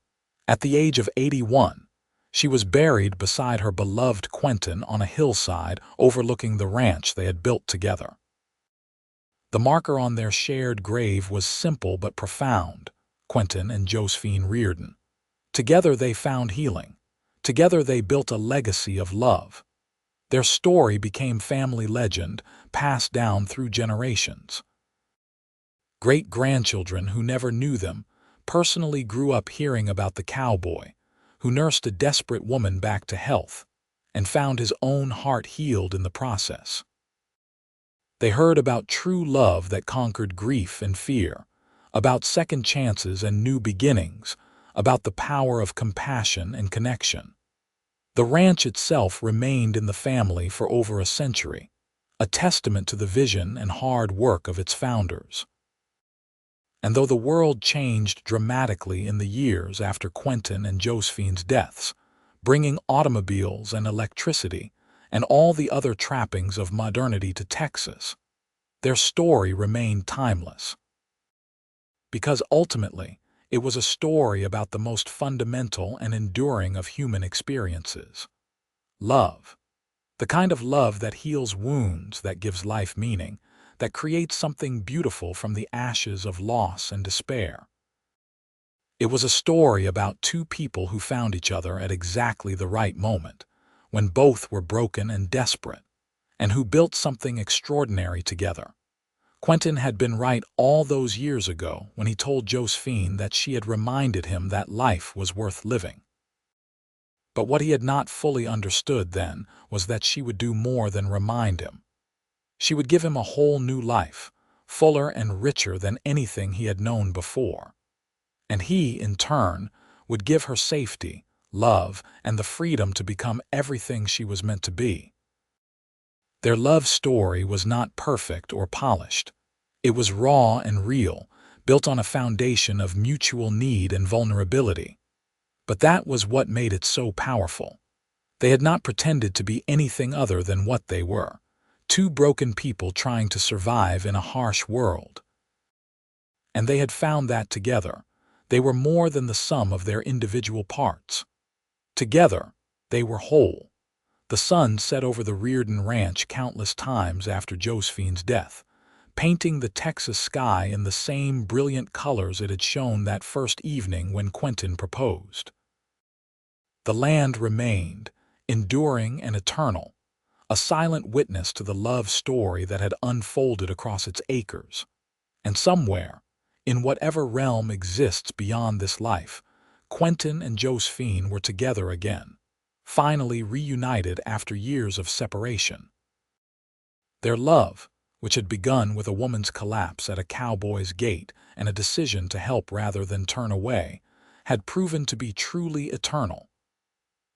at the age of 81, she was buried beside her beloved Quentin on a hillside overlooking the ranch they had built together. The marker on their shared grave was simple but profound: Quentin and Josephine Reardon. Together they found healing. Together they built a legacy of love. Their story became family legend, passed down through generations. Great-grandchildren who never knew them personally grew up hearing about the cowboy, who nursed a desperate woman back to health, and found his own heart healed in the process. They heard about true love that conquered grief and fear, about second chances and new beginnings, about the power of compassion and connection. The ranch itself remained in the family for over a century, a testament to the vision and hard work of its founders. And though the world changed dramatically in the years after Quentin and Josephine's deaths, bringing automobiles and electricity and all the other trappings of modernity to Texas, their story remained timeless. Because ultimately, it was a story about the most fundamental and enduring of human experiences: love. The kind of love that heals wounds, that gives life meaning, that creates something beautiful from the ashes of loss and despair. It was a story about two people who found each other at exactly the right moment, when both were broken and desperate, and who built something extraordinary together. Quentin had been right all those years ago when he told Josephine that she had reminded him that life was worth living. But what he had not fully understood then was that she would do more than remind him. She would give him a whole new life, fuller and richer than anything he had known before. And he, in turn, would give her safety, love, and the freedom to become everything she was meant to be. Their love story was not perfect or polished. It was raw and real, built on a foundation of mutual need and vulnerability. But that was what made it so powerful. They had not pretended to be anything other than what they were: two broken people trying to survive in a harsh world. And they had found that together, they were more than the sum of their individual parts. Together, they were whole. The sun set over the Reardon Ranch countless times after Josephine's death, painting the Texas sky in the same brilliant colors it had shown that first evening when Quentin proposed. The land remained, enduring and eternal, a silent witness to the love story that had unfolded across its acres. And somewhere, in whatever realm exists beyond this life, Quentin and Josephine were together again, finally reunited after years of separation. Their love, which had begun with a woman's collapse at a cowboy's gate and a decision to help rather than turn away, had proven to be truly eternal.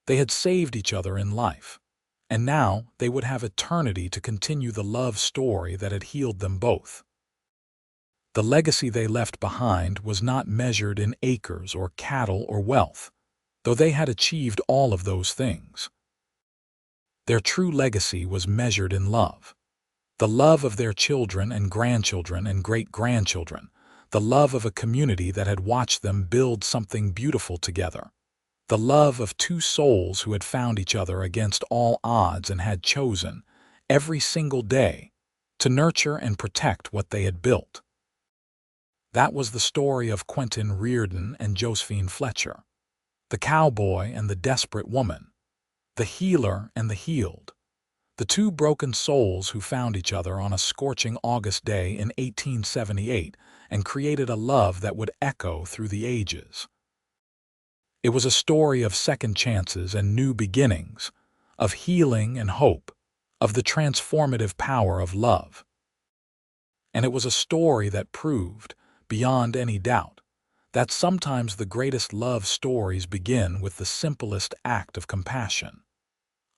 They had saved each other in life, and now they would have eternity to continue the love story that had healed them both. The legacy they left behind was not measured in acres or cattle or wealth, though they had achieved all of those things. Their true legacy was measured in love. The love of their children and grandchildren and great-grandchildren. The love of a community that had watched them build something beautiful together. The love of two souls who had found each other against all odds and had chosen, every single day, to nurture and protect what they had built. That was the story of Quentin Reardon and Josephine Fletcher, the cowboy and the desperate woman, the healer and the healed, the two broken souls who found each other on a scorching August day in 1878 and created a love that would echo through the ages. It was a story of second chances and new beginnings, of healing and hope, of the transformative power of love. And it was a story that proved, beyond any doubt, that sometimes the greatest love stories begin with the simplest act of compassion.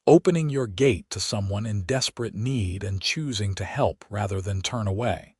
Opening your gate to someone in desperate need and choosing to help rather than turn away.